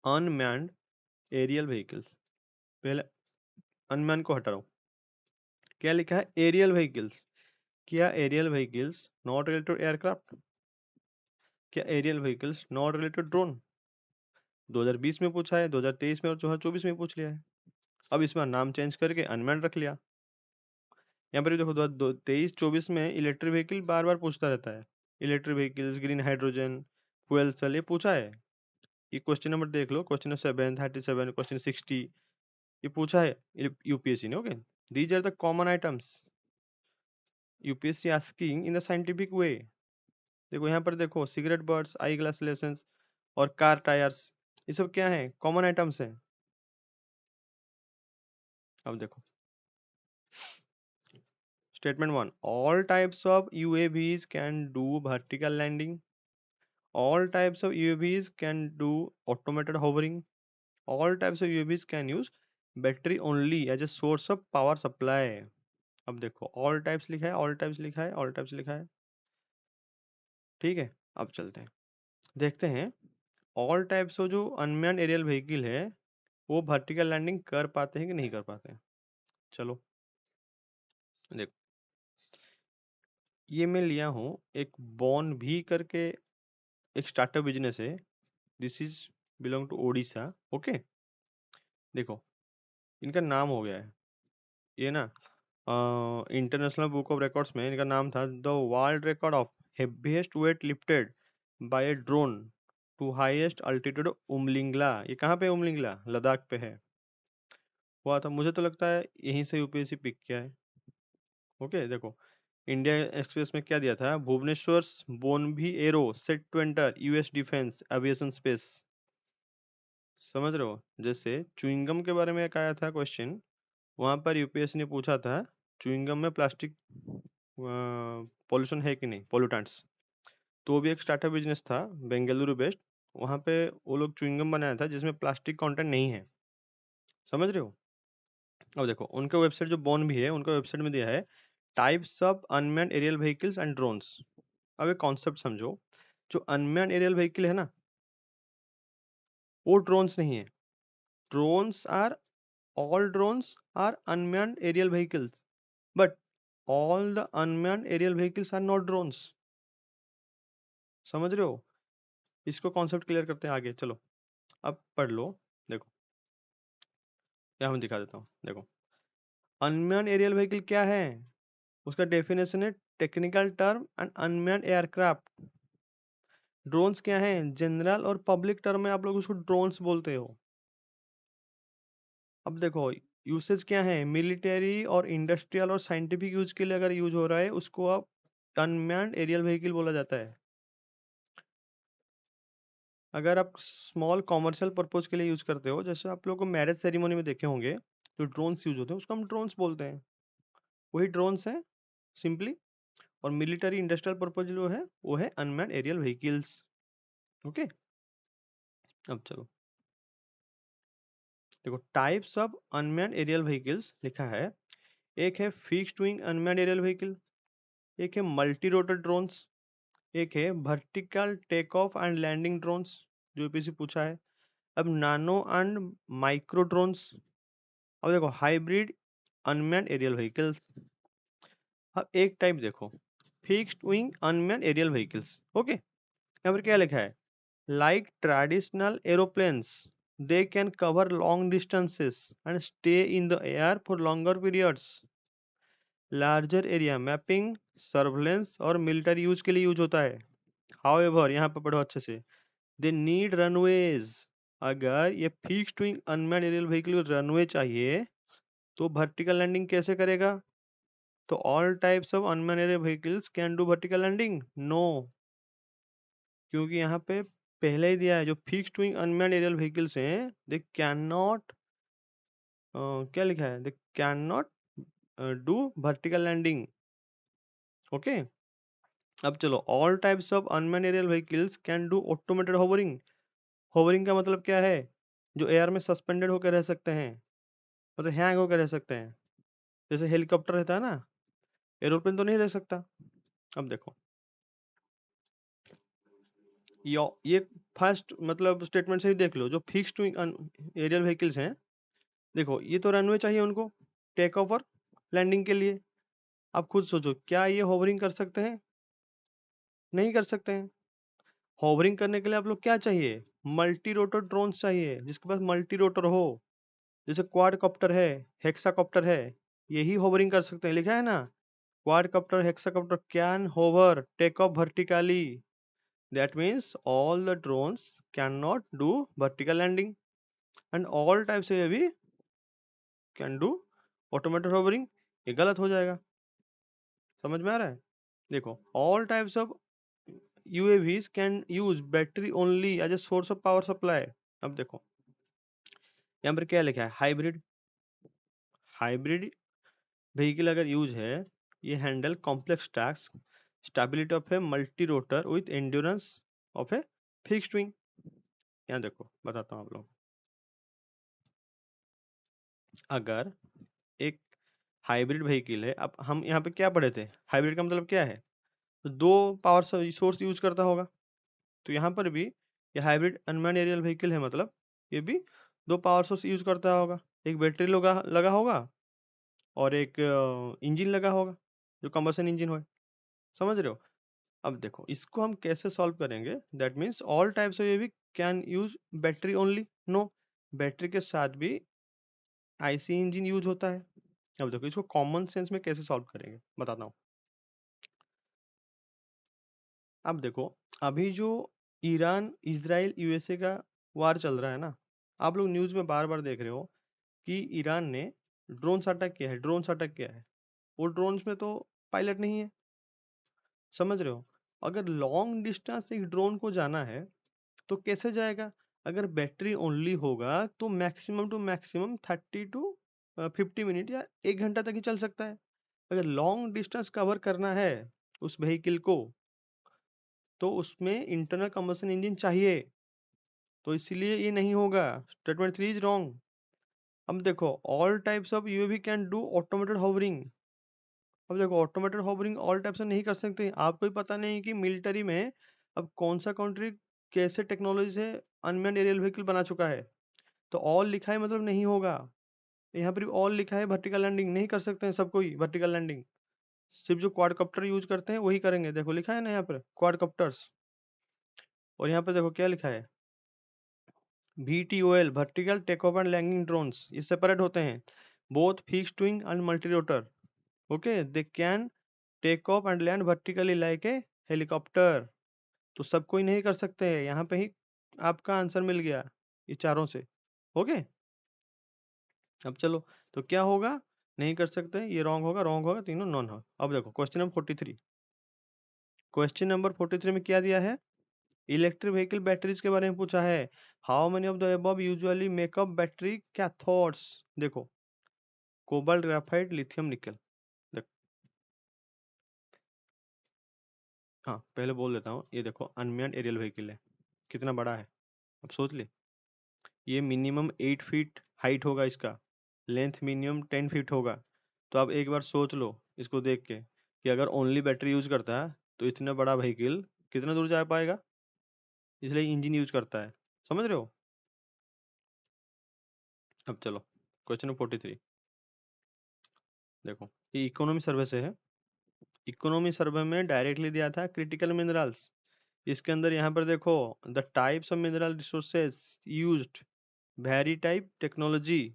unmanned aerial vehicles. पहले अनमैन को हटा रहा हूँ। क्या लिखा है? Aerial vehicles. क्या aerial vehicles not related aircraft? क्या aerial vehicles not related drone? 2020 में पूछा है, 2023 में और 2024 में पूछ लिया है। अब इसमें नाम चेंज करके अनमैन्ड रख लिया। यहाँ पर देखो 23-24 में इलेक्ट्रिक व्हीकल बार बार पूछता रहता है। Electric vehicles, green hydrogen, fuel cell, ये पूछा है। ये क्वेश्चन नंबर देख लो, क्वेश्चन नंबर 7, 37, क्वेश्चन 60, ये पूछा है यूपीएससी ने। Okay, these are the common items. UPSC asking in the scientific way. देखो यहाँ पर देखो, cigarette butts, eye glass lenses और कार टायर्स, ये सब क्या है, कॉमन आइटम्स हैं। अब देखो statement one, all types of UAVs can do vertical landing, all types of UAVs can do automated hovering, all types of UAVs can use battery only as a source of power supply। अब देखो all types लिखा है, all types लिखा है, all types लिखा है, ठीक है। अब चलते हैं, देखते हैं ऑल टाइप्स ऑफ जो अनमैन एरियल व्हीकल है वो वर्टिकल लैंडिंग कर पाते हैं कि नहीं कर पाते हैं। चलो देखो, ये मैं लिया हूँ एक बॉन भी करके, एक स्टार्टअप बिजनेस है। This is belong to Odisha. Okay, देखो इनका नाम हो गया है ये ना, इंटरनेशनल बुक ऑफ रिकॉर्ड्स में इनका नाम था the world record of heaviest weight lifted by a drone to highest altitude Umlingla. ये कहाँ पे है? उमलिंगला लद्दाख पे है, हुआ था। मुझे तो लगता है यहीं से यूपीएससी पिक किया है। ओके देखो, इंडिया एक्सप्रेस में क्या दिया था, भुवनेश्वर बोनभी aero set to enter US defence aviation space. समझ रहे हो, जैसे च्युइंगम के बारे में एक आया था क्वेश्चन, वहां पर यूपीएससी ने पूछा था च्युइंगम में प्लास्टिक पॉल्यूशन है कि नहीं, पोल्यूटेंट्स। तो वो भी एक स्टार्टअप बिजनेस था बेंगलुरु बेस्ड, वहाँ पे वो लोग च्युइंगम बनाया था जिसमें प्लास्टिक कंटेंट नहीं है। समझ रहे हो। अब देखो उनका वेबसाइट जो बॉन भी है, उनका वेबसाइट में दिया है types of unmanned aerial vehicles and drones. अब एक कॉन्सेप्ट समझो, जो अनमैन्ड एरियल व्हीकल है ना, वो ड्रोन्स नहीं है। Drones are, all drones are unmanned aerial vehicles, but all the unmanned aerial vehicles are not drones. समझ रहे हो, इसको कॉन्सेप्ट क्लियर करते हैं आगे, चलो अब पढ़ लो। देखो यहाँ मैं दिखा देता हूँ, देखो अनमैन्ड एरियल व्हीकल क्या है, उसका डेफिनेशन है technical term and unmanned aircraft. Drones क्या है, जनरल और पब्लिक टर्म में आप लोग उसको ड्रोन्स बोलते हो। अब देखो यूसेज क्या है, मिलिट्री और इंडस्ट्रियल और साइंटिफिक यूज के लिए अगर यूज हो रहा है उसको आप अनमैन्ड एरियल व्हीकल बोला जाता है। अगर आप स्मॉल कॉमर्शियल पर्पज के लिए यूज करते हो, जैसे आप लोग को मैरिज सेरेमनी में देखे होंगे जो ड्रोन्स यूज होते हैं उसको हम ड्रोन्स बोलते हैं, वही ड्रोन्स हैं सिंपली। और मिलिट्री इंडस्ट्रियल पर्पज जो है वो है अनमैन्ड एरियल व्हीकल्स। ओके, अब चलो देखो types of unmanned aerial vehicles लिखा है, एक है fixed wing unmanned aerial vehicle, एक है मल्टी रोटर ड्रोन्स, एक है vertical take off and landing drones जो यूपीएससी पूछा है। अब नानो एंड माइक्रो ड्रोन्स। अब देखो हाइब्रिड अनमैन्ड एरियल व्हीकल्स। अब एक टाइप देखो, fixed wing unmanned aerial vehicles. Okay, यहाँ पर क्या लिखा है, like traditional aeroplanes they can cover long distances and stay in the air for longer periods. Larger area mapping, surveillance और मिलिट्री यूज के लिए यूज होता है। हाउएवर यहाँ पर पढ़ो अच्छे से, दे नीड रनवेज। अगर ये fixed wing unmanned aerial vehicle को रनवे चाहिए तो वर्टिकल लैंडिंग कैसे करेगा? तो all types of unmanned aerial vehicles can do vertical landing, no, क्योंकि यहाँ पे पहले ही दिया है जो fixed wing unmanned aerial vehicles हैं दे कैन नॉट, क्या लिखा है, they can not do vertical landing. Okay, अब चलो all types of unmanned aerial vehicles can do automated hovering. Hovering का मतलब क्या है, जो एयर में सस्पेंडेड होकर रह सकते हैं, मतलब हैंग होकर रह सकते हैं, जैसे हेलीकॉप्टर रहता है ना, एरोप्लेन तो नहीं रह सकता। अब देखो ये फर्स्ट मतलब स्टेटमेंट से ही देख लो, जो फिक्स्ड एरियल व्हीकल्स हैं, देखो ये तो रनवे चाहिए उनको टेक ऑफ और लैंडिंग के लिए। आप खुद सोचो क्या ये होवरिंग कर सकते हैं? नहीं कर सकते हैं। होवरिंग करने के लिए आप लोग क्या चाहिए, मल्टी रोटर ड्रोन्स चाहिए, जिसके पास मल्टी रोटर हो, जैसे क्वाड कॉप्टर है, हेक्साकॉप्टर है, यही होवरिंग कर सकते हैं। लिखा है ना, quadcopter hexacopter can hover take off vertically, that means all the drones can not do vertical landing and all type से ये भी कैन डू ऑटोमेटेड होवरिंग। ये गलत हो जाएगा। समझ में आ रहा है? देखो, all types of UAVs can use battery only as a source of power supply. अब देखो यहाँ पर क्या लिखा है, हाइब्रिड। हाइब्रिड व्हीकल अगर यूज है, ये handle complex task, stability of a multi rotor with endurance of a fixed wing. यहाँ देखो बताता हूँ आप लोग, अगर एक हाइब्रिड व्हीकल है, अब हम यहाँ पे क्या पढ़े थे, हाइब्रिड का मतलब क्या है, तो दो पावर सोर्स यूज करता होगा। तो यहाँ पर भी ये हाइब्रिड अनमैन्ड एरियल व्हीकल है, मतलब ये भी दो पावर सोर्स यूज करता होगा। एक बैटरी लगा लगा होगा और एक इंजन लगा होगा जो कंबसन इंजन हो। समझ रहे हो? अब देखो इसको हम कैसे सॉल्व करेंगे, that means all types of EV can use battery only, no, battery के साथ भी आईसी इंजन यूज होता है। अब देखो इसको कॉमन सेंस में कैसे सॉल्व करेंगे बताता हूँ। अब देखो, अभी जो ईरान इजराइल यूएसए का वार चल रहा है ना, आप लोग न्यूज़ में बार बार देख रहे हो कि ईरान ने ड्रोन अटैक किया है, ड्रोन अटैक किया है। वो ड्रोन्स में तो पायलट नहीं है। समझ रहे हो? अगर लॉन्ग डिस्टेंस एक ड्रोन को जाना है तो कैसे जाएगा? अगर बैटरी ओनली होगा तो maximum to maximum 30 to 50 minute या 1 घंटा तक ही चल सकता है। अगर लॉन्ग डिस्टेंस कवर करना है उस व्हीकल को, तो उसमें इंटरनल कंबशन इंजन चाहिए। तो इसीलिए ये नहीं होगा। Statement 3 is wrong. अब देखो, all types of UAV can do automated hovering. अब देखो, ऑटोमेटेड होवरिंग ऑल टाइप से नहीं कर सकते। आपको ही पता नहीं कि मिलिट्री में अब कौन सा कंट्री कैसे टेक्नोलॉजी से अनमैन्ड एरियल व्हीकल बना चुका है। तो ऑल लिखा है मतलब नहीं होगा। यहाँ पर ऑल लिखा है, वर्टिकल लैंडिंग नहीं कर सकते हैं सब कोई वर्टिकल लैंडिंग। सिर्फ जो क्वाडकॉप्टर यूज करते हैं वही करेंगे। देखो लिखा है ना यहाँ पर क्वाडकॉप्टर्स, और यहाँ पर देखो क्या लिखा है, VTOL, vertical take off and landing drones, ये सेपरेट होते हैं। Both fixed wing and multi rotor, okay, they can take off and land vertically like a helicopter. तो सब कोई नहीं कर सकते हैं। यहाँ पे ही आपका आंसर मिल गया ये चारों से। ओके, अब चलो, तो क्या होगा, नहीं कर सकते, ये रॉन्ग होगा, रॉन्ग होगा, तीनों नॉन हो। अब देखो क्वेश्चन नंबर 43। क्वेश्चन नंबर 43 में क्या दिया है, इलेक्ट्रिक व्हीकल बैटरीज के बारे में पूछा है। How many of the above usually makeup battery cathodes. देखो, कोबाल्ट, ग्राफाइट, लिथियम, निकल। देखो, हाँ पहले बोल देता हूँ, ये देखो अनमैन्ड एरियल व्हीकल है, कितना बड़ा है, अब सोच ले। ये मिनिमम 8 फीट हाइट होगा इसका, लेंथ मिनिमम 10 फीट होगा। तो आप एक बार सोच लो इसको देख के कि अगर ओनली बैटरी यूज करता है तो इतना बड़ा व्हीकल कितना दूर जा पाएगा। इसलिए इंजन यूज करता है। समझ रहे हो? अब चलो क्वेश्चन नंबर 43। देखो, ये इकोनॉमी सर्वे से है। इकोनॉमी सर्वे में डायरेक्टली दिया था क्रिटिकल मिनरल्स। इसके अंदर यहाँ पर देखो, the types of mineral resources used, very type technology,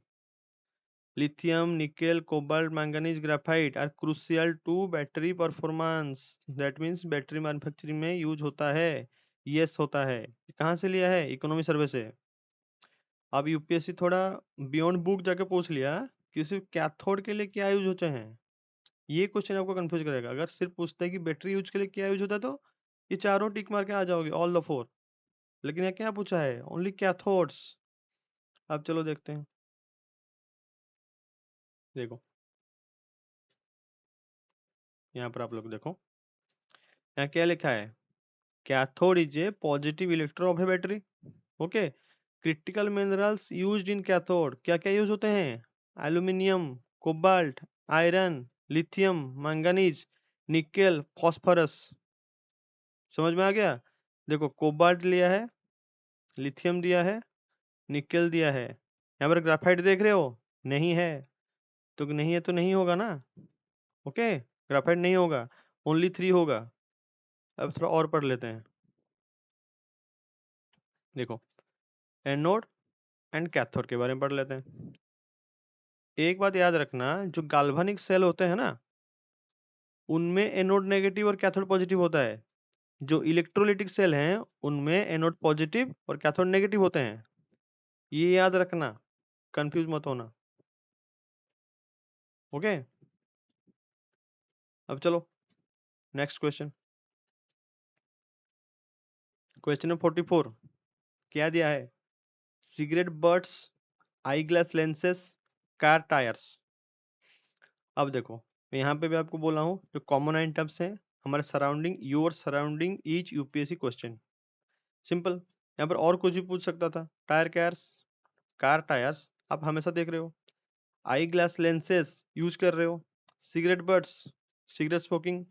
lithium, nickel, cobalt, manganese, graphite are crucial to battery performance। that means battery manufacturing में यूज होता है। यस होता है। कहाँ से लिया है? इकोनॉमी सर्वे से। अब यूपीएससी थोड़ा बियॉन्ड बुक जाके पूछ लिया कि सिर्फ कैथोड के लिए क्या यूज होते हैं। ये क्वेश्चन आपको कंफ्यूज करेगा। अगर सिर्फ पूछता है कि बैटरी यूज के लिए क्या यूज होता है तो ये चारों टिक मार के आ जाओगे, ऑल द फोर। लेकिन यहाँ क्या पूछा है? Only cathodes. अब चलो देखते हैं। देखो यहाँ पर आप लोग देखो, यहाँ क्या लिखा है, cathode is a positive electron of A battery. Okay, critical minerals used in cathode, क्या क्या यूज होते हैं? Aluminium, cobalt, iron, lithium, manganese, nickel, phosphorus. समझ में आ गया? देखो, कोबाल्ट लिया है, लिथियम दिया है, निकेल दिया है। यहाँ पर ग्राफाइट देख रहे हो? नहीं है। तो नहीं है तो नहीं होगा ना। ओके, ग्राफाइट नहीं होगा, ओनली 3 होगा। अब थोड़ा और पढ़ लेते हैं। देखो, एनोड एंड कैथोड के बारे में पढ़ लेते हैं। एक बात याद रखना, जो गाल्वानिक सेल होते हैं ना, उनमें एनोड नेगेटिव और कैथोड पॉजिटिव होता है। जो इलेक्ट्रोलिटिक सेल हैं उनमें एनोड पॉजिटिव और कैथोड नेगेटिव होते हैं। ये याद रखना, कंफ्यूज मत होना। ओके, अब चलो नेक्स्ट क्वेश्चन, क्वेश्चन नंबर 44 क्या दिया है? सिगरेट बट्स, आई ग्लास लेंसेस, कार टायर्स। अब देखो, मैं यहाँ पे भी आपको बोला हूँ जो कॉमन आइटम्स हैं हमारे surrounding, your surrounding each UPSC question. Simple, यहाँ पर और कुछ भी पूछ सकता था। टायर कैर्स, कार टायर्स आप हमेशा देख रहे हो, आई ग्लास लेंसेज यूज कर रहे हो, सिगरेट बट्स, सिगरेट स्मोकिंग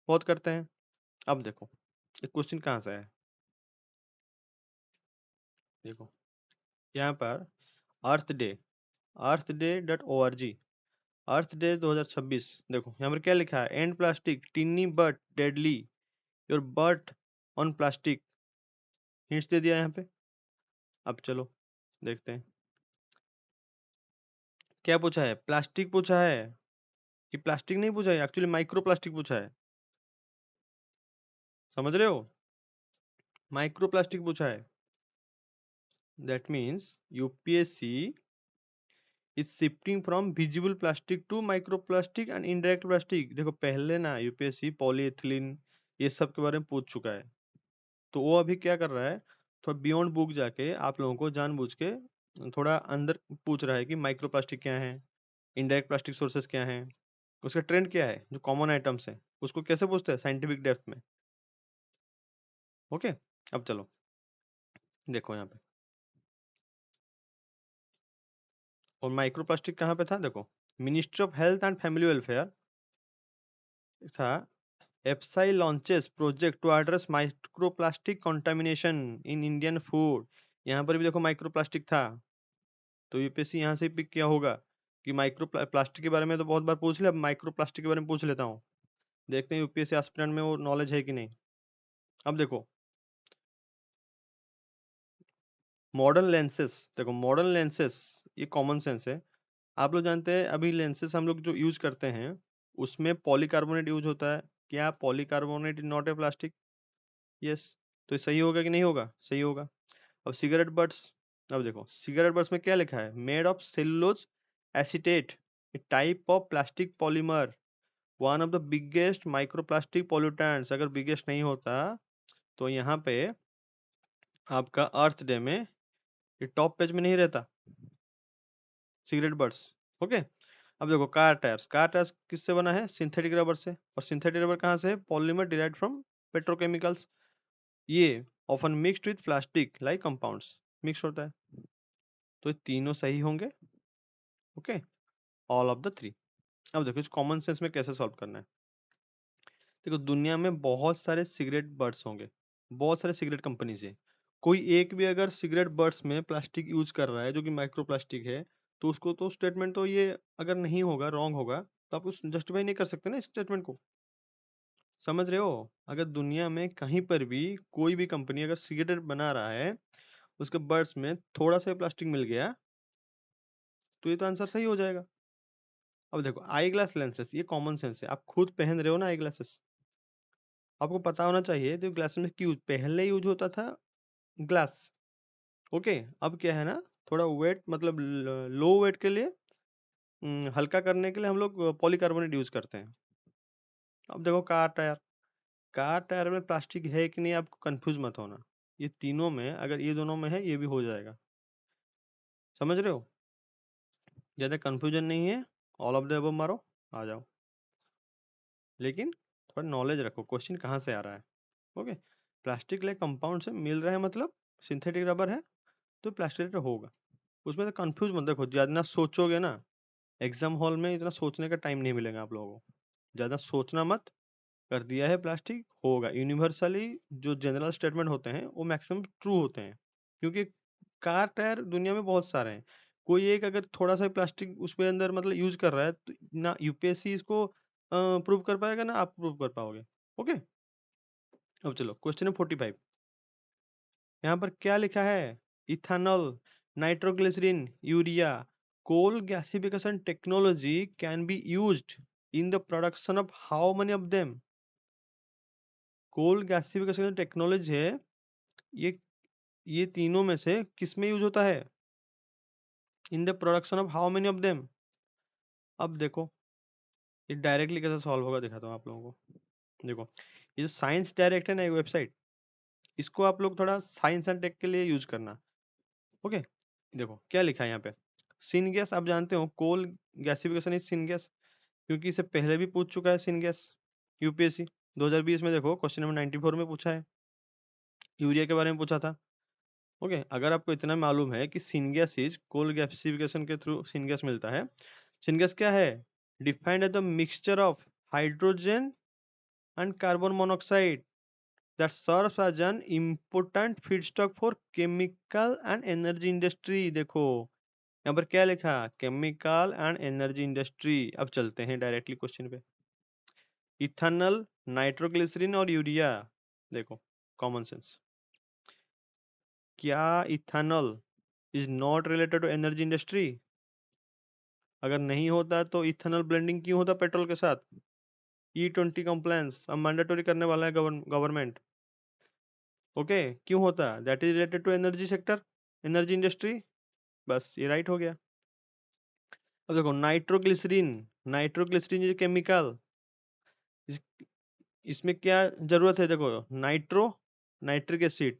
बहुत करते हैं। अब देखो ये क्वेश्चन कहाँ से है, देखो यहाँ पर अर्थ डे, earthday.org, अर्थ डे 2026। देखो यहाँ पर क्या लिखा है? And plastic, tiny but deadly, your butt on plastic. Hints दे दिया यहाँ पे। अब चलो देखते हैं क्या पूछा है। प्लास्टिक पूछा है, ये प्लास्टिक नहीं पूछा है, एक्चुअली माइक्रो प्लास्टिक पूछा है। समझ रहे हो? माइक्रो प्लास्टिक पूछा है। That means UPSC is shifting from visible plastic to micro plastic and indirect plastic. देखो पहले ना यूपीएससी पॉलीएथिलीन ये सब के बारे में पूछ चुका है, तो वो अभी क्या कर रहा है, थोड़ा बियॉन्ड बुक जाके आप लोगों को जानबूझ के थोड़ा अंदर पूछ रहा है कि माइक्रो प्लास्टिक क्या है, इनडायरेक्ट प्लास्टिक सोर्सेस क्या हैं, उसका ट्रेंड क्या है, जो कॉमन आइटम्स है उसको कैसे पूछते हैं साइंटिफिक डेप्थ में। ओके, अब चलो देखो यहाँ पे, और माइक्रो प्लास्टिक कहाँ पे था देखो, ministry of health and family welfare था, FSSAI launches project to address micro plastic contamination in Indian food. यहाँ पर भी देखो माइक्रो प्लास्टिक था, तो यूपीएससी यहाँ से पिक किया होगा कि माइक्रो प्लास्टिक के बारे में तो बहुत बार पूछ लिया, अब माइक्रो प्लास्टिक के बारे में पूछ लेता हूँ, देखते हैं यूपीएससी एस्पिरेंट में वो नॉलेज है कि नहीं। अब देखो मॉडर्न लेंसेस, देखो मॉडर्न लेंसेस ये कॉमन सेंस है, आप लोग जानते हैं अभी लेंसेस हम लोग जो यूज करते हैं उसमें पॉलीकार्बोनेट यूज होता है। क्या polycarbonate is not a plastic? Yes, तो ये सही होगा कि नहीं होगा? सही होगा। अब सिगरेट बट्स, अब देखो सिगरेट बट्स में क्या लिखा है? Made of cellulose acetate, A type of plastic polymer, one of the biggest microplastic pollutants. अगर बिगेस्ट नहीं होता तो यहाँ पे आपका अर्थ डे में ये टॉप पेज में नहीं रहता सिगरेट बट्स। ओके, अब देखो कार टायर्स, कार टायर्स किससे बना है? सिंथेटिक रबर से, और सिंथेटिक रबर कहाँ से है? Polymer derived from petrochemicals. ये often mixed with plastic like compounds, mix होता है, तो ये तीनों सही होंगे। Okay, all of the three. अब देखो इस कॉमन सेंस में कैसे सॉल्व करना है। देखो दुनिया में बहुत सारे सिगरेट बट्स होंगे, बहुत सारे सिगरेट कंपनीज है, कोई एक भी अगर सिगरेट बट्स में प्लास्टिक यूज कर रहा है जो कि माइक्रो प्लास्टिक है, तो उसको तो स्टेटमेंट तो ये अगर नहीं होगा, रॉन्ग होगा, तो आप उस जस्टिफाई नहीं कर सकते ना इस स्टेटमेंट को। समझ रहे हो? अगर दुनिया में कहीं पर भी कोई भी कंपनी अगर सिगरेट बना रहा है, उसके बर्ड्स में थोड़ा सा प्लास्टिक मिल गया, तो ये तो आंसर सही हो जाएगा। अब देखो आई ग्लास लेंसेस, ये कॉमन सेंस है, आप खुद पहन रहे हो ना आई ग्लासेस, आपको पता होना चाहिए तो ग्लासेस में क्यों पहले यूज होता था ग्लास। ओके, अब क्या है ना, थोड़ा वेट मतलब लो वेट के लिए, हल्का करने के लिए हम लोग पॉलीकार्बोनेट यूज करते हैं। अब देखो कार टायर, कार टायर में प्लास्टिक है कि नहीं आपको कंफ्यूज मत होना, ये तीनों में अगर ये दोनों में है ये भी हो जाएगा। समझ रहे हो? ज़्यादा कंफ्यूजन नहीं है, ऑल ऑफ द अबव मारो, आ जाओ, लेकिन थोड़ा नॉलेज रखो क्वेश्चन कहाँ से आ रहा है। ओके, प्लास्टिक लाइक कंपाउंड से मिल रहा है मतलब सिंथेटिक रबर है, तो प्लास्टिक होगा, उसमें तो कंफ्यूज मत देखो, ज़्यादा सोचोगे ना एग्जाम हॉल में इतना सोचने का टाइम नहीं मिलेगा आप लोगों को, ज़्यादा सोचना मत। कर दिया है प्लास्टिक होगा, यूनिवर्सली जो जनरल स्टेटमेंट होते हैं वो मैक्सिमम ट्रू होते हैं, क्योंकि कार टायर दुनिया में बहुत सारे हैं, कोई एक अगर थोड़ा सा प्लास्टिक उसके अंदर मतलब यूज कर रहा है तो ना यूपीएससी इसको प्रूव कर पाएगा ना आप प्रूव कर पाओगे। ओके, अब चलो क्वेश्चन 45, यहाँ पर क्या लिखा है? Ethanol, nitroglycerine, urea, coal gasification technology can be used in the production of how many of them? Coal gasification technology है, ये ये तीनों में से किस में यूज होता है? इन the production of how many of them? अब देखो ये डायरेक्टली कैसे सॉल्व होगा दिखाता हूँ आप लोगों को। देखो, ये जो साइंस डायरेक्ट है ना एक वेबसाइट, इसको आप लोग थोड़ा साइंस एंड टेक के लिए यूज करना। ओके, देखो क्या लिखा है यहाँ पे। सिन गैस आप जानते हो, coal gasification is syngas, क्योंकि इससे पहले भी पूछ चुका है सिन गैस यूपीएससी 2020 में। देखो क्वेश्चन नंबर 94 में पूछा है, यूरिया के बारे में पूछा था। ओके, अगर आपको इतना मालूम है कि सिनगैस इज कोल गैसिफिकेशन के थ्रू सिनगैस मिलता है। सिनगैस क्या है? Defined as the mixture of hydrogen and carbon monoxide that serves as an important feedstock for chemical and energy industry। देखो यहाँ पर क्या लिखा, केमिकल एंड एनर्जी इंडस्ट्री। अब चलते हैं डायरेक्टली क्वेश्चन पे। इथेनॉल, नाइट्रोग्लिसरीन और यूरिया। देखो कॉमन सेंस, क्या ethanol is not related to energy industry? अगर नहीं होता तो इथेनॉल ब्लेंडिंग क्यों होता पेट्रोल के साथ? E20 कंप्लायंस अब मैंडेटरी करने वाला है गवर्नमेंट। ओके, क्यों होता? That is related to energy sector, energy industry. बस ये राइट हो गया। अब देखो नाइट्रोग्लिसरीन, नाइट्रोग्लिसरीन ये केमिकल, इस, इसमें क्या जरूरत है? देखो नाइट्रो, नाइट्रिक एसिड,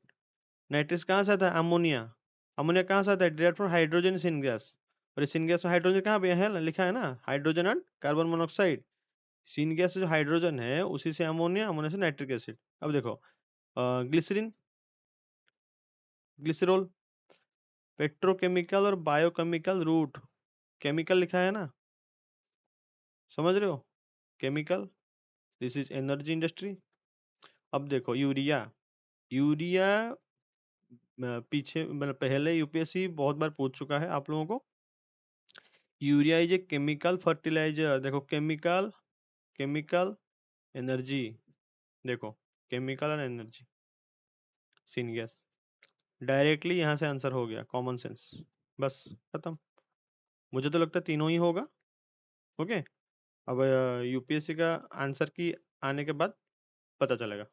नाइट्रिस कहाँ से आता है? अमोनिया, अमोनिया कहाँ से आता है? Direct from hydrogen syn gas. और इस सिन गैस में हाइड्रोजन कहाँ पे है? लिखा है ना, hydrogen and carbon monoxide. Syn gas से जो हाइड्रोजन है उसी से अमोनिया, अमोनिया से नाइट्रिक एसिड। अब देखो ग्लिसरीन, ग्लिसरॉल, पेट्रोकेमिकल और बायोकेमिकल रूट। केमिकल लिखा है ना, समझ रहे हो? Chemical, this is energy industry. अब देखो यूरिया, यूरिया पीछे मतलब पहले यूपीएससी बहुत बार पूछ चुका है आप लोगों को। Urea is a chemical fertiliser. देखो केमिकल, केमिकल, एनर्जी, देखो chemical and energy, syngas, directly यहाँ से आंसर हो गया, कॉमन सेंस, बस खत्म। मुझे तो लगता है तीनों ही होगा। ओके, अब यूपीएससी का आंसर की आने के बाद पता चलेगा।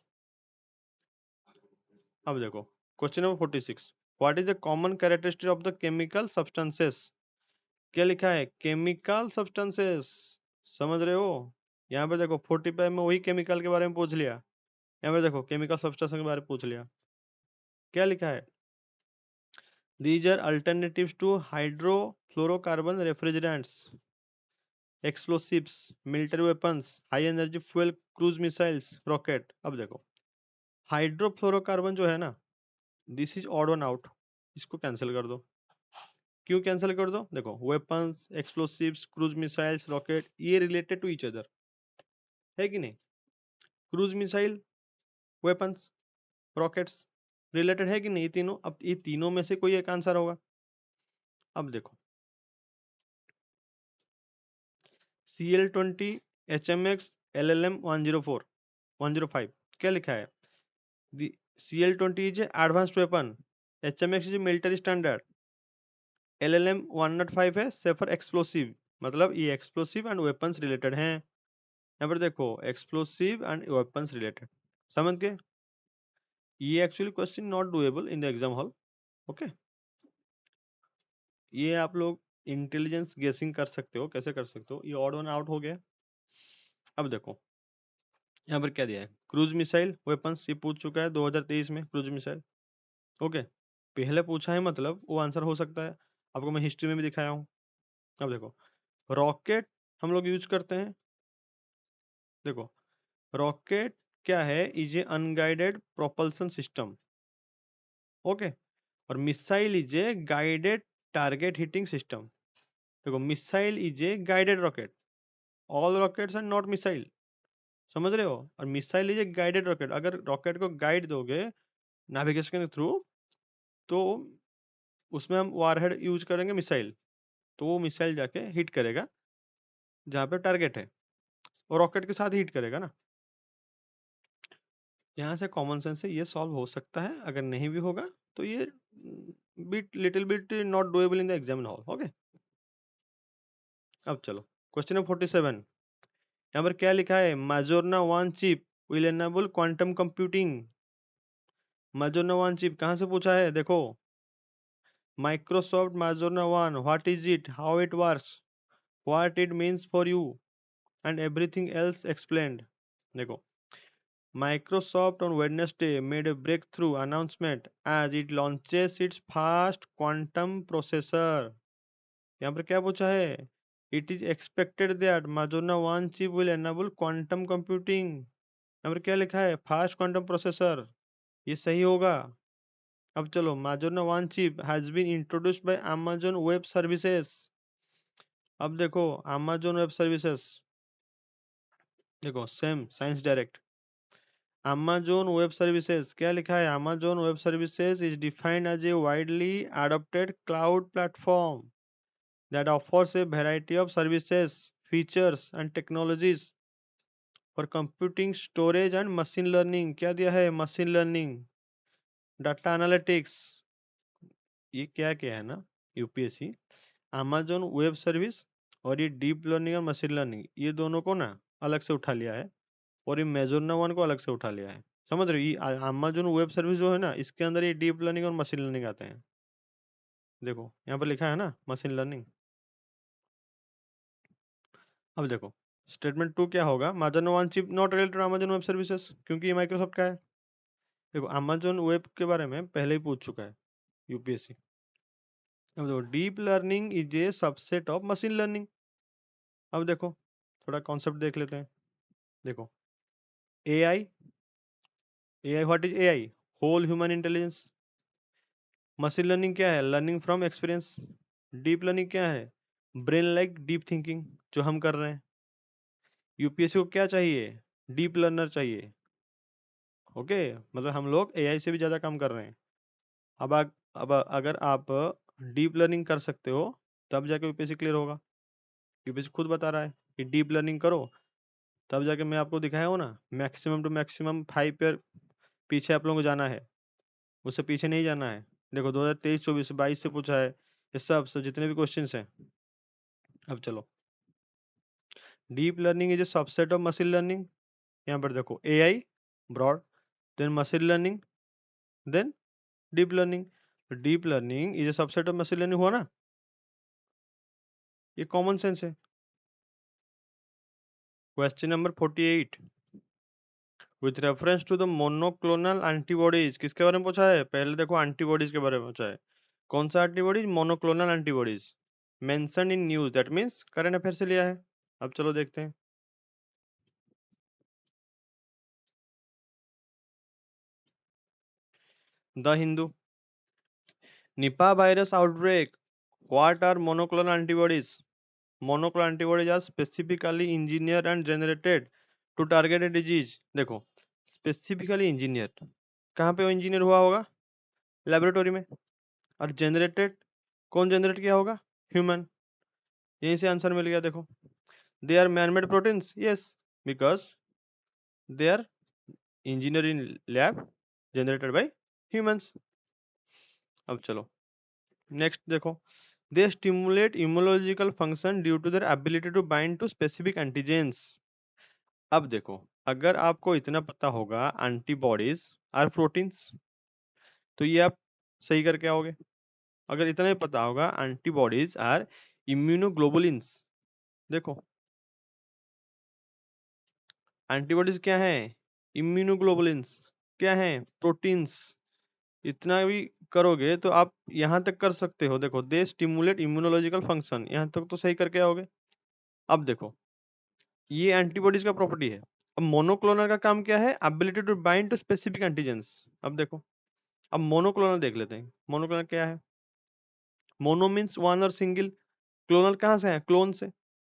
अब देखो question number 46, what is the common characteristic of the chemical substances? क्या लिखा है? केमिकल सब्सटेंसेस, समझ रहे हो? यहाँ पे देखो 45 में वही केमिकल के बारे में पूछ लिया, यहाँ पे देखो केमिकल सब्सटेंस के बारे में पूछ लिया। क्या लिखा है? These are alternatives to hydrofluorocarbon refrigerants, explosives, military weapons, high energy fuel, cruise missiles, rocket. अब देखो हाइड्रोफ्लोरोकार्बन जो है ना, this is odd one out, इसको कैंसिल कर दो। क्यों कैंसिल कर दो? देखो weapons, explosives, cruise missiles, rocket, ये रिलेटेड टू ईच अदर है कि नहीं? Cruise missile, weapons, rockets related है कि नहीं? ये तीनों, अब ये तीनों में से कोई एक आंसर होगा। अब देखो CL-20, HMX, LLM 104, 105, क्या लिखा है? CL-20 is advanced weapon, HMX is military standard, LLM 105 है सेफर एक्सप्लोसिव। मतलब ये एक्सप्लोसिव एंड वेपन्स रिलेटेड हैं। यहाँ पर देखो एक्सप्लोसिव एंड वेपन्स रिलेटेड, समझ गए? ये actually question not doable in the exam hall. Okay, ये आप लोग इंटेलिजेंस गेसिंग कर सकते हो, कैसे कर सकते हो? ये ऑड वन आउट हो गया। अब देखो यहाँ पर क्या दिया है, क्रूज मिसाइल वेपन्स, ये पूछ चुका है 2023 में क्रूज मिसाइल। ओके, पहले पूछा है मतलब वो आंसर हो सकता है, आपको मैं हिस्ट्री में भी दिखाया हूँ। अब देखो रॉकेट हम लोग यूज करते हैं। देखो रॉकेट क्या है? Is a unguided propulsion system. Okay, और missile is a guided target hitting system. देखो missile is a guided rocket, all rockets are not missile, समझ रहे हो? और missile is a guided rocket, अगर रॉकेट को गाइड दोगे नेविगेशन के थ्रू तो उसमें हम वारहेड यूज करेंगे मिसाइल, तो वो मिसाइल जाके हिट करेगा जहाँ पे टारगेट है, और रॉकेट के साथ हिट करेगा ना। यहाँ से कॉमन सेंस से ये सॉल्व हो सकता है, अगर नहीं भी होगा तो ये bit little bit not doable in the exam hall. Okay, अब चलो क्वेश्चन नंबर 47, यहाँ पर क्या लिखा है? Majorana one chip will enable quantum computing. Majorana one chip कहाँ से पूछा है? देखो Microsoft Majorana one, what is it, how it works, what it means for you, and everything else explained. देखो Microsoft on Wednesday made a breakthrough announcement as it launches its fast quantum processor. यहाँ पर क्या पूछा है? It is expected that Madonna 1 chip will enable quantum computing. यहाँ पर क्या लिखा है? Fast quantum processor. ये सही होगा। अब चलो, Madonna 1 chip has been introduced by Amazon Web Services. अब देखो, Amazon Web Services, देखो same science direct. Amazon Web Services क्या लिखा है? Amazon Web Services is defined as a widely adopted cloud platform that offers a variety of services, features and technologies for computing, storage and machine learning. क्या दिया है? मशीन लर्निंग, डाटा एनालिटिक्स, ये क्या क्या है ना, यूपीएससी। Amazon वेब सर्विस और ये डीप लर्निंग और मशीन लर्निंग, ये दोनों को ना अलग से उठा लिया है, और ये मेजोरना वन को अलग से उठा लिया है। समझ रहे हो? ये Amazon वेब सर्विस जो है ना, इसके अंदर ये डीप लर्निंग और मशीन लर्निंग आते हैं। देखो यहाँ पर लिखा है ना मशीन लर्निंग। अब देखो, स्टेटमेंट टू क्या होगा? Amazon one chip not related to Amazon web services, क्योंकि ये माइक्रोसॉफ्ट का है। देखो, Amazon वेब के बारे में पहले ही पूछ चुका है यूपीएससी। अब देखो, deep learning is a subset of machine learning. अब देखो, थोड़ा कॉन्सेप्ट देख लेते हैं। देखो, AI, AI what is AI? Whole human intelligence. Machine learning क्या है? Learning from experience. Deep learning क्या है? ब्रेन लाइक डीप थिंकिंग, जो हम कर रहे हैं। यूपीएससी को क्या चाहिए? डीप लर्नर चाहिए। ओके, मतलब हम लोग एआई से भी ज़्यादा काम कर रहे हैं। अब अगर आप डीप लर्निंग कर सकते हो, तब जाके यूपीएससी क्लियर होगा। यूपीएससी खुद बता रहा है कि डीप लर्निंग करो, तब जाके मैं आपको दिखाया हूँ ना, मैक्सिमम टू मैक्सिमम 5 ईयर पीछे आप लोगों को जाना है, उससे पीछे नहीं जाना है। देखो 2023, 24, 22 से पूछा है, इस सब जितने भी क्वेश्चन हैं। अब चलो, deep learning is a subset of machine learning. यहाँ पर देखो, AI broad, then machine learning, then deep learning. Deep learning is a subset of machine learning हुआ ना, ये कॉमन सेंस है। Question number 48, with reference to the monoclonal antibodies, किसके बारे में पूछा है? पहले देखो, एंटीबॉडीज के बारे में पूछा है। कौन सा antibodies? Monoclonal antibodies mention in news, that means current affair से लिया है। अब चलो देखते हैं। The Hindu, Nipah virus outbreak, what are monoclonal antibodies? Monoclonal antibodies are specifically engineered and generated to target a disease. देखो, स्पेसिफिकली इंजीनियर, कहाँ पे वो इंजीनियर हुआ होगा? लेबोरेटरी में। और जनरेटेड, कौन जनरेट किया होगा? ह्यूमन। यहीं से आंसर मिल गया। देखो, they are man made proteins, yes, because they are engineer in lab, generated by humans. अब चलो नेक्स्ट देखो, they stimulate immunological function due to their ability to bind to specific antigens. अब देखो, अगर आपको इतना पता होगा एंटीबॉडीज आर प्रोटीन्स, तो ये आप सही करके आओगे। अगर इतना ही पता होगा एंटीबॉडीज आर इम्यूनोग्लोबुलिन्स, देखो एंटीबॉडीज क्या है? इम्यूनोग्लोबुलिन्स। क्या है? प्रोटीन्स। इतना भी करोगे तो आप यहाँ तक कर सकते हो। देखो, दे स्टिमुलेट इम्यूनोलॉजिकल फंक्शन, यहाँ तक तो सही करके आओगे। अब देखो, ये एंटीबॉडीज का प्रॉपर्टी है। अब मोनोक्लोनल का काम क्या है? Ability to bind to specific antigens. अब देखो, अब मोनोक्लोनल देख लेते हैं। मोनोक्लोनल क्या है? मोनो मीन्स वन और सिंगल, क्लोनल कहाँ से है? क्लोन से।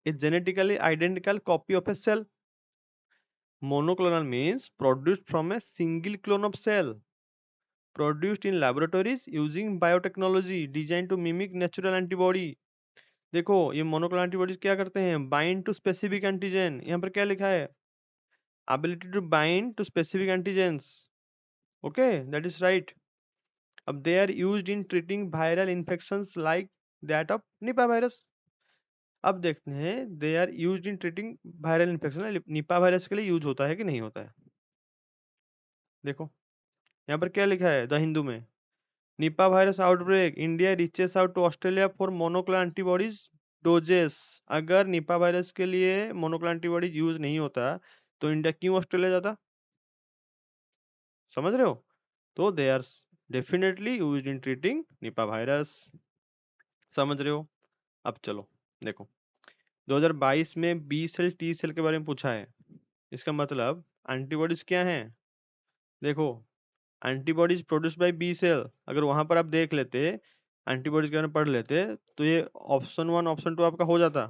A genetically identical copy of a cell. Monoclonal means produced from a single clone of cell, produced in laboratories using biotechnology designed to mimic natural antibody. देखो, ये मोनोक्लोनल एंटीबॉडीज क्या करते हैं? Bind to specific antigen. यहाँ पर क्या लिखा है? Ability to bind to specific antigens. Okay, that is right. अब they are used in treating viral infections like that of Nipah virus. अब देखते हैं, they are used in treating viral infection, Nipah virus के लिए यूज होता है कि नहीं होता है? देखो, यहाँ पर क्या लिखा है द हिंदू में? Nipah virus outbreak, India reaches out to Australia for monoclonal antibodies doses. अगर निपा वायरस के लिए मोनोक्लोनल एंटीबॉडीज यूज नहीं होता, तो इंडिया क्यों ऑस्ट्रेलिया जाता? समझ रहे हो? तो they are definitely used in treating Nipah virus. समझ रहे हो? अब चलो देखो, 2022 में बी सेल टी सेल के बारे में पूछा है। इसका मतलब एंटीबॉडीज क्या हैं? देखो, antibodies produced by B cell, अगर वहां पर आप देख लेते, एंटीबॉडीज के बारे में पढ़ लेते, तो ये ऑप्शन 1 ऑप्शन 2 आपका हो जाता।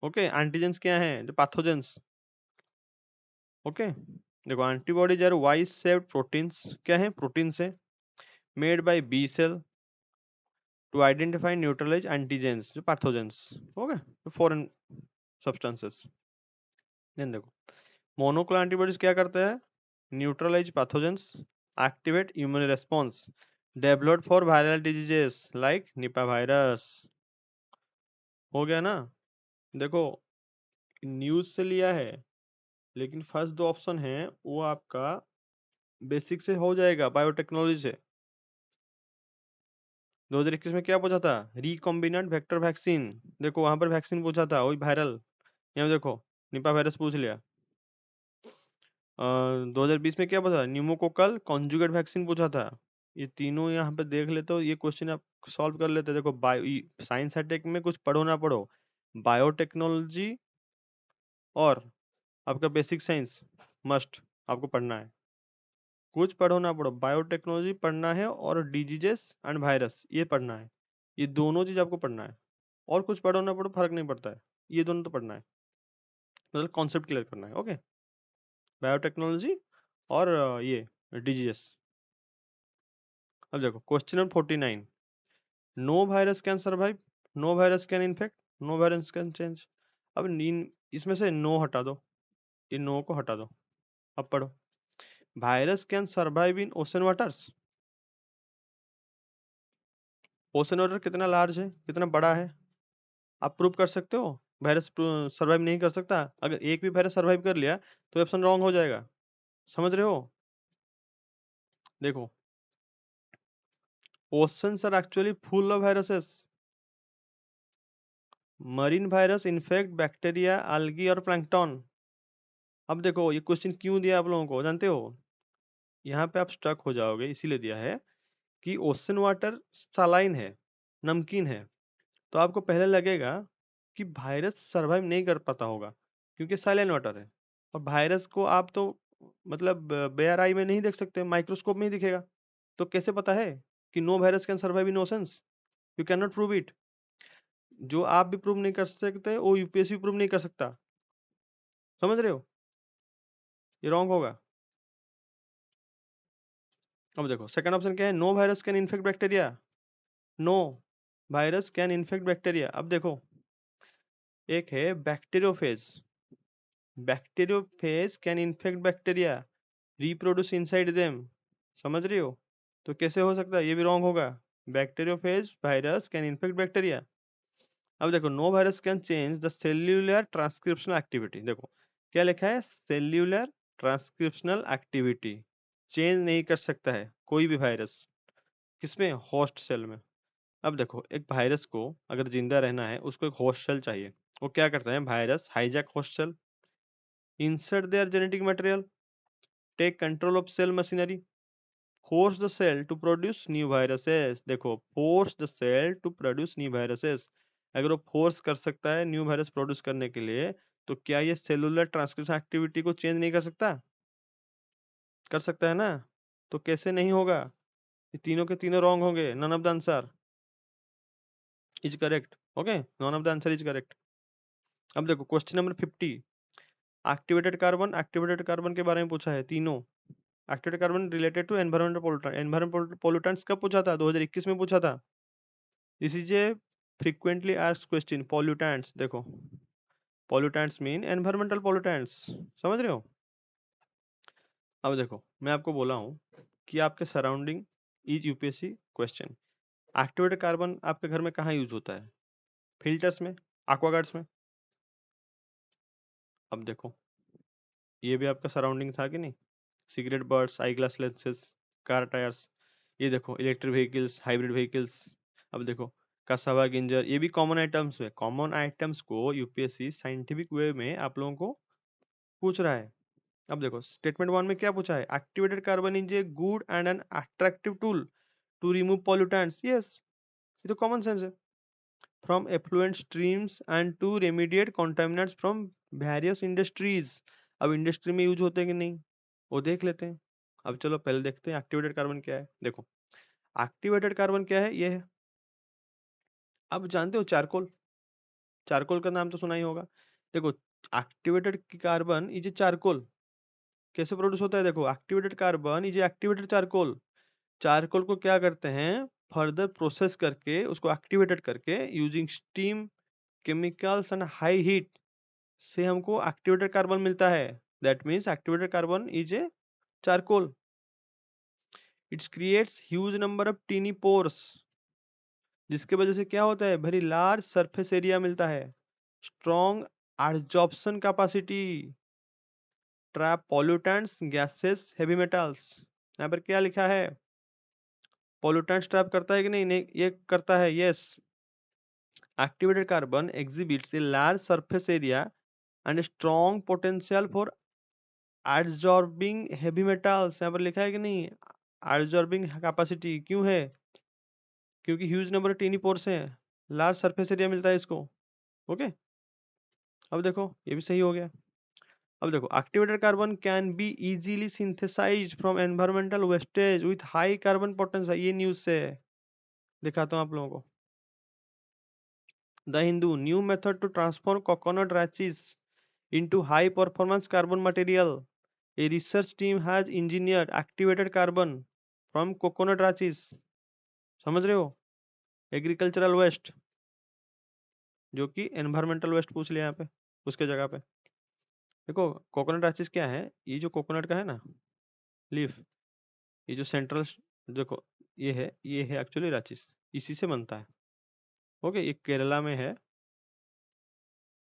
ओके, एंटीजेंस क्या है? जो पैथोजेंस। ओके, देखो antibodies are Y shaped proteins, क्या है? प्रोटीन से made by B cell to identify neutralize antigens जो pathogens. Okay, foreign substances. Then देखो, मोनोक्लोनल एंटीबॉडीज क्या करते हैं? Neutralize pathogens, activate immune response, developed for viral diseases like Nipah virus. हो गया ना? देखो, न्यूज से लिया है, लेकिन फर्स्ट दो ऑप्शन है वो आपका बेसिक से हो जाएगा, बायोटेक्नोलॉजी से। 2021 में क्या पूछा था? Recombinant vector vaccine. देखो वहां पर वैक्सीन पूछा था, वही वायरल। यहाँ देखो, निपा वायरस पूछ लिया। 2020 में क्या पूछा? न्यूमोकोकल कॉन्जुगेट वैक्सीन पूछा था। ये तीनों यहाँ पे देख लेते हो, ये क्वेश्चन आप सॉल्व कर लेते हो। देखो, बायो साइंस टेक में कुछ पढ़ो ना पढ़ो, बायोटेक्नोलॉजी और आपका बेसिक साइंस मस्ट आपको पढ़ना है। कुछ पढ़ो ना पढ़ो, बायोटेक्नोलॉजी पढ़ना है और डिजीजेस एंड वायरस ये पढ़ना है। ये दोनों चीज आपको पढ़ना है। और कुछ पढ़ो ना पढ़ो फर्क नहीं पड़ता है, ये दोनों तो पढ़ना है, मतलब कॉन्सेप्ट क्लियर करना है। ओके, बायोटेक्नोलॉजी और ये डिजीजेस। अब देखो question number 49, no virus can survive, no virus can infect, no virus can change. अब इसमें से नो हटा दो, ये नो को हटा दो। अब पढ़ो, virus can survive in ocean waters. Ocean water कितना लार्ज है, कितना बड़ा है? आप प्रूव कर सकते हो वायरस सर्वाइव नहीं कर सकता? अगर एक भी वायरस सर्वाइव कर लिया तो ऑप्शन रॉन्ग हो जाएगा। समझ रहे हो? देखो, oceans are actually full of viruses. Marine virus infect bacteria, algae और प्लैंकटन। अब देखो ये क्वेश्चन क्यों दिया आप लोगों को जानते हो? यहाँ पे आप स्टक हो जाओगे, इसीलिए दिया है कि ओशन वाटर सालाइन है, नमकीन है। तो आपको पहले लगेगा कि वायरस सरवाइव नहीं कर पाता होगा क्योंकि साइलेंट वाटर है। और वायरस को आप तो मतलब बेयर आई में नहीं देख सकते, माइक्रोस्कोप में ही दिखेगा। तो कैसे पता है कि no virus can survive in oceans? You can not prove it. जो आप भी प्रूव नहीं कर सकते वो यूपीएससी प्रूव नहीं कर सकता। समझ रहे हो? ये रॉन्ग होगा। अब देखो सेकंड ऑप्शन क्या है? No virus can infect bacteria. No virus can infect bacteria. अब देखो, एक है bacteriophage, bacteriophage can infect bacteria, reproduce inside them. समझ रही हो? तो कैसे हो सकता है? ये भी रॉन्ग होगा। Bacteriophage virus can infect bacteria. अब देखो, no virus can change the cellular transcriptional activity. देखो क्या लिखा है? सेल्यूलर ट्रांसक्रिप्शनल एक्टिविटी चेंज नहीं कर सकता है कोई भी वायरस। किसमें? होस्ट सेल में। अब देखो, एक वायरस को अगर जिंदा रहना है उसको एक होस्ट सेल चाहिए। वो क्या करता है? Virus hijack host cell, insert their genetic material, take control of cell machinery, force the cell to produce new viruses. देखो, force the cell to produce new viruses. अगर वो फोर्स कर सकता है न्यू वायरस प्रोड्यूस करने के लिए, तो क्या ये सेलुलर ट्रांसक्रिप्शन एक्टिविटी को चेंज नहीं कर सकता? कर सकता है ना? तो कैसे नहीं होगा? ये तीनों के तीनों रॉन्ग होंगे। None of the answer is correct. Okay, none of the answer is correct. अब देखो क्वेश्चन नंबर 50, एक्टिवेटेड कार्बन के बारे में पूछा है तीनों। Activated carbon related to environmental pollutant, environmental pollutants कब पूछा था? 2021 में पूछा था। This is a frequently asked question. Pollutants, देखो पोल्यूटेंट्स मीन एनवायरमेंटल पोल्यूटेंट्स। समझ रहे हो? अब देखो, मैं आपको बोला हूँ कि आपके surrounding is UPSC question. Activated carbon आपके घर में कहाँ यूज होता है? फिल्टर्स में, एक्वागार्ड्स में। अब देखो, ये भी आपका सराउंडिंग था कि नहीं? Cigarette butts, eye glass lenses, car tyres. ये देखो इलेक्ट्रिक व्हीकल्स, हाइब्रिड व्हीकल्स। अब देखो कसावा गिंजर, ये भी कॉमन आइटम्स है। कॉमन आइटम्स को यूपीएससी साइंटिफिक वे में आप लोगों को पूछ रहा है। अब देखो स्टेटमेंट वन में क्या पूछा है, activated carbon is a good and an attractive tool to remove pollutants. Yes, ये तो कॉमन सेंस है। From effluent streams and to remediate contaminants from various industries. अब इंडस्ट्री में यूज होते हैं कि नहीं, वो देख लेते हैं। अब चलो पहले देखते हैं एक्टिवेटेड कार्बन क्या है। देखो एक्टिवेटेड कार्बन क्या है, ये है, अब जानते हो चारकोल, चारकोल का नाम तो सुना ही होगा। देखो activated carbon is a charcoal, कैसे प्रोड्यूस होता है, देखो activated carbon is activated charcoal. Charcoal को क्या करते हैं, फर्दर प्रोसेस करके उसको एक्टिवेटेड करके using steam, chemicals and high heat से हमको एक्टिवेटेड कार्बन मिलता है। That means activated carbon is a charcoal. It's creates huge number of tiny pores, जिसके वजह से क्या होता है, वेरी लार्ज सरफेस एरिया मिलता है। Strong absorption capacity, trap pollutants gases heavy metals. यहाँ पर क्या लिखा है, पॉल्यूटेंट्स ट्रैप करता है कि नहीं, नहीं ये करता है, yes. Activated carbon exhibits a large surface area and a strong potential for absorbing heavy metals। यहाँ पर लिखा है कि नहीं, absorbing कैपेसिटी क्यों है, क्योंकि ह्यूज नंबर टीनी पोर्स है, लार्ज सरफेस एरिया मिलता है इसको। ओके, अब देखो ये भी सही हो गया। अब देखो activated carbon can be easily synthesized from environmental wastage with high carbon potential, ये न्यूज से है, दिखाता हूँ आप लोगों को। The Hindu, new method to transform coconut rachis into high performance carbon material. A research team has engineered activated carbon from coconut rachis। समझ रहे हो, एग्रीकल्चरल वेस्ट, जो कि एनवायरमेंटल वेस्ट पूछ लिया यहाँ पे उसके जगह पे। देखो कोकोनट रैचिस क्या है, ये जो कोकोनट का है ना लीफ, ये जो सेंट्रल, देखो ये है एक्चुअली रैचिस, इसी से बनता है। ओके, ये केरला में है,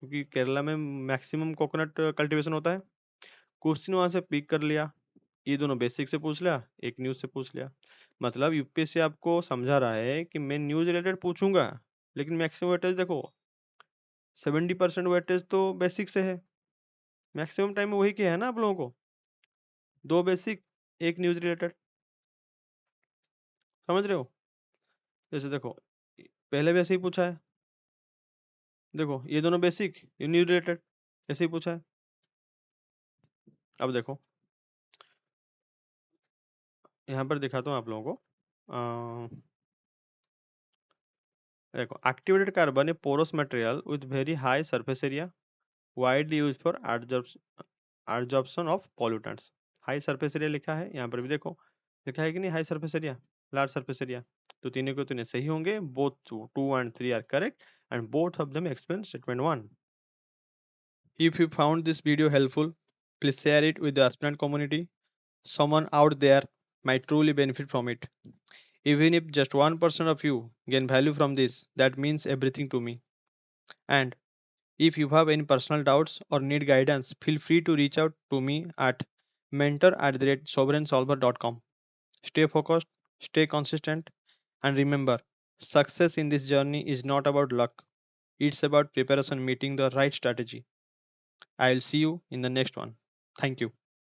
क्योंकि केरला में मैक्सिमम कोकोनट कल्टीवेशन होता है। क्वेश्चन वहां से पिक कर लिया, ये दोनों बेसिक से पूछ लिया, एक न्यूज से पूछ लिया। मतलब यूपीएससी आपको समझा रहा है कि मैं न्यूज रिलेटेड पूछूंगा, लेकिन मैक्सिमम वेटेज देखो 70% वेटेज तो बेसिक से है। मैक्सिमम टाइम में वही किया है ना आप लोगों को, दो बेसिक एक न्यूज रिलेटेड, समझ रहे हो। जैसे देखो पहले भी ऐसे ही पूछा है, देखो ये दोनों बेसिक, ये न्यूज रिलेटेड, ऐसे ही पूछा है। अब देखो यहाँ पर दिखाता हूँ आप लोगों को। देखो activated carbon a porous material with very high surface area, widely use for absorption of pollutants. High surface area लिखा है, यहाँ पर भी देखो लिखा है कि नहीं, high surface area, large surface area. तो तीनों के तीनों सही होंगे, both 2 and 3 are correct and both of them explain statement 1। If you found this video helpful, please share it with the aspirant community. Someone out there might truly benefit from it. Even if just 1% of you gain value from this, that means everything to me. And if you have any personal doubts or need guidance, feel free to reach out to me at mentor@sovereignsolver.com. Stay focused, stay consistent, and remember, success in this journey is not about luck. It's about preparation meeting the right strategy. I'll see you in the next one. Thank you.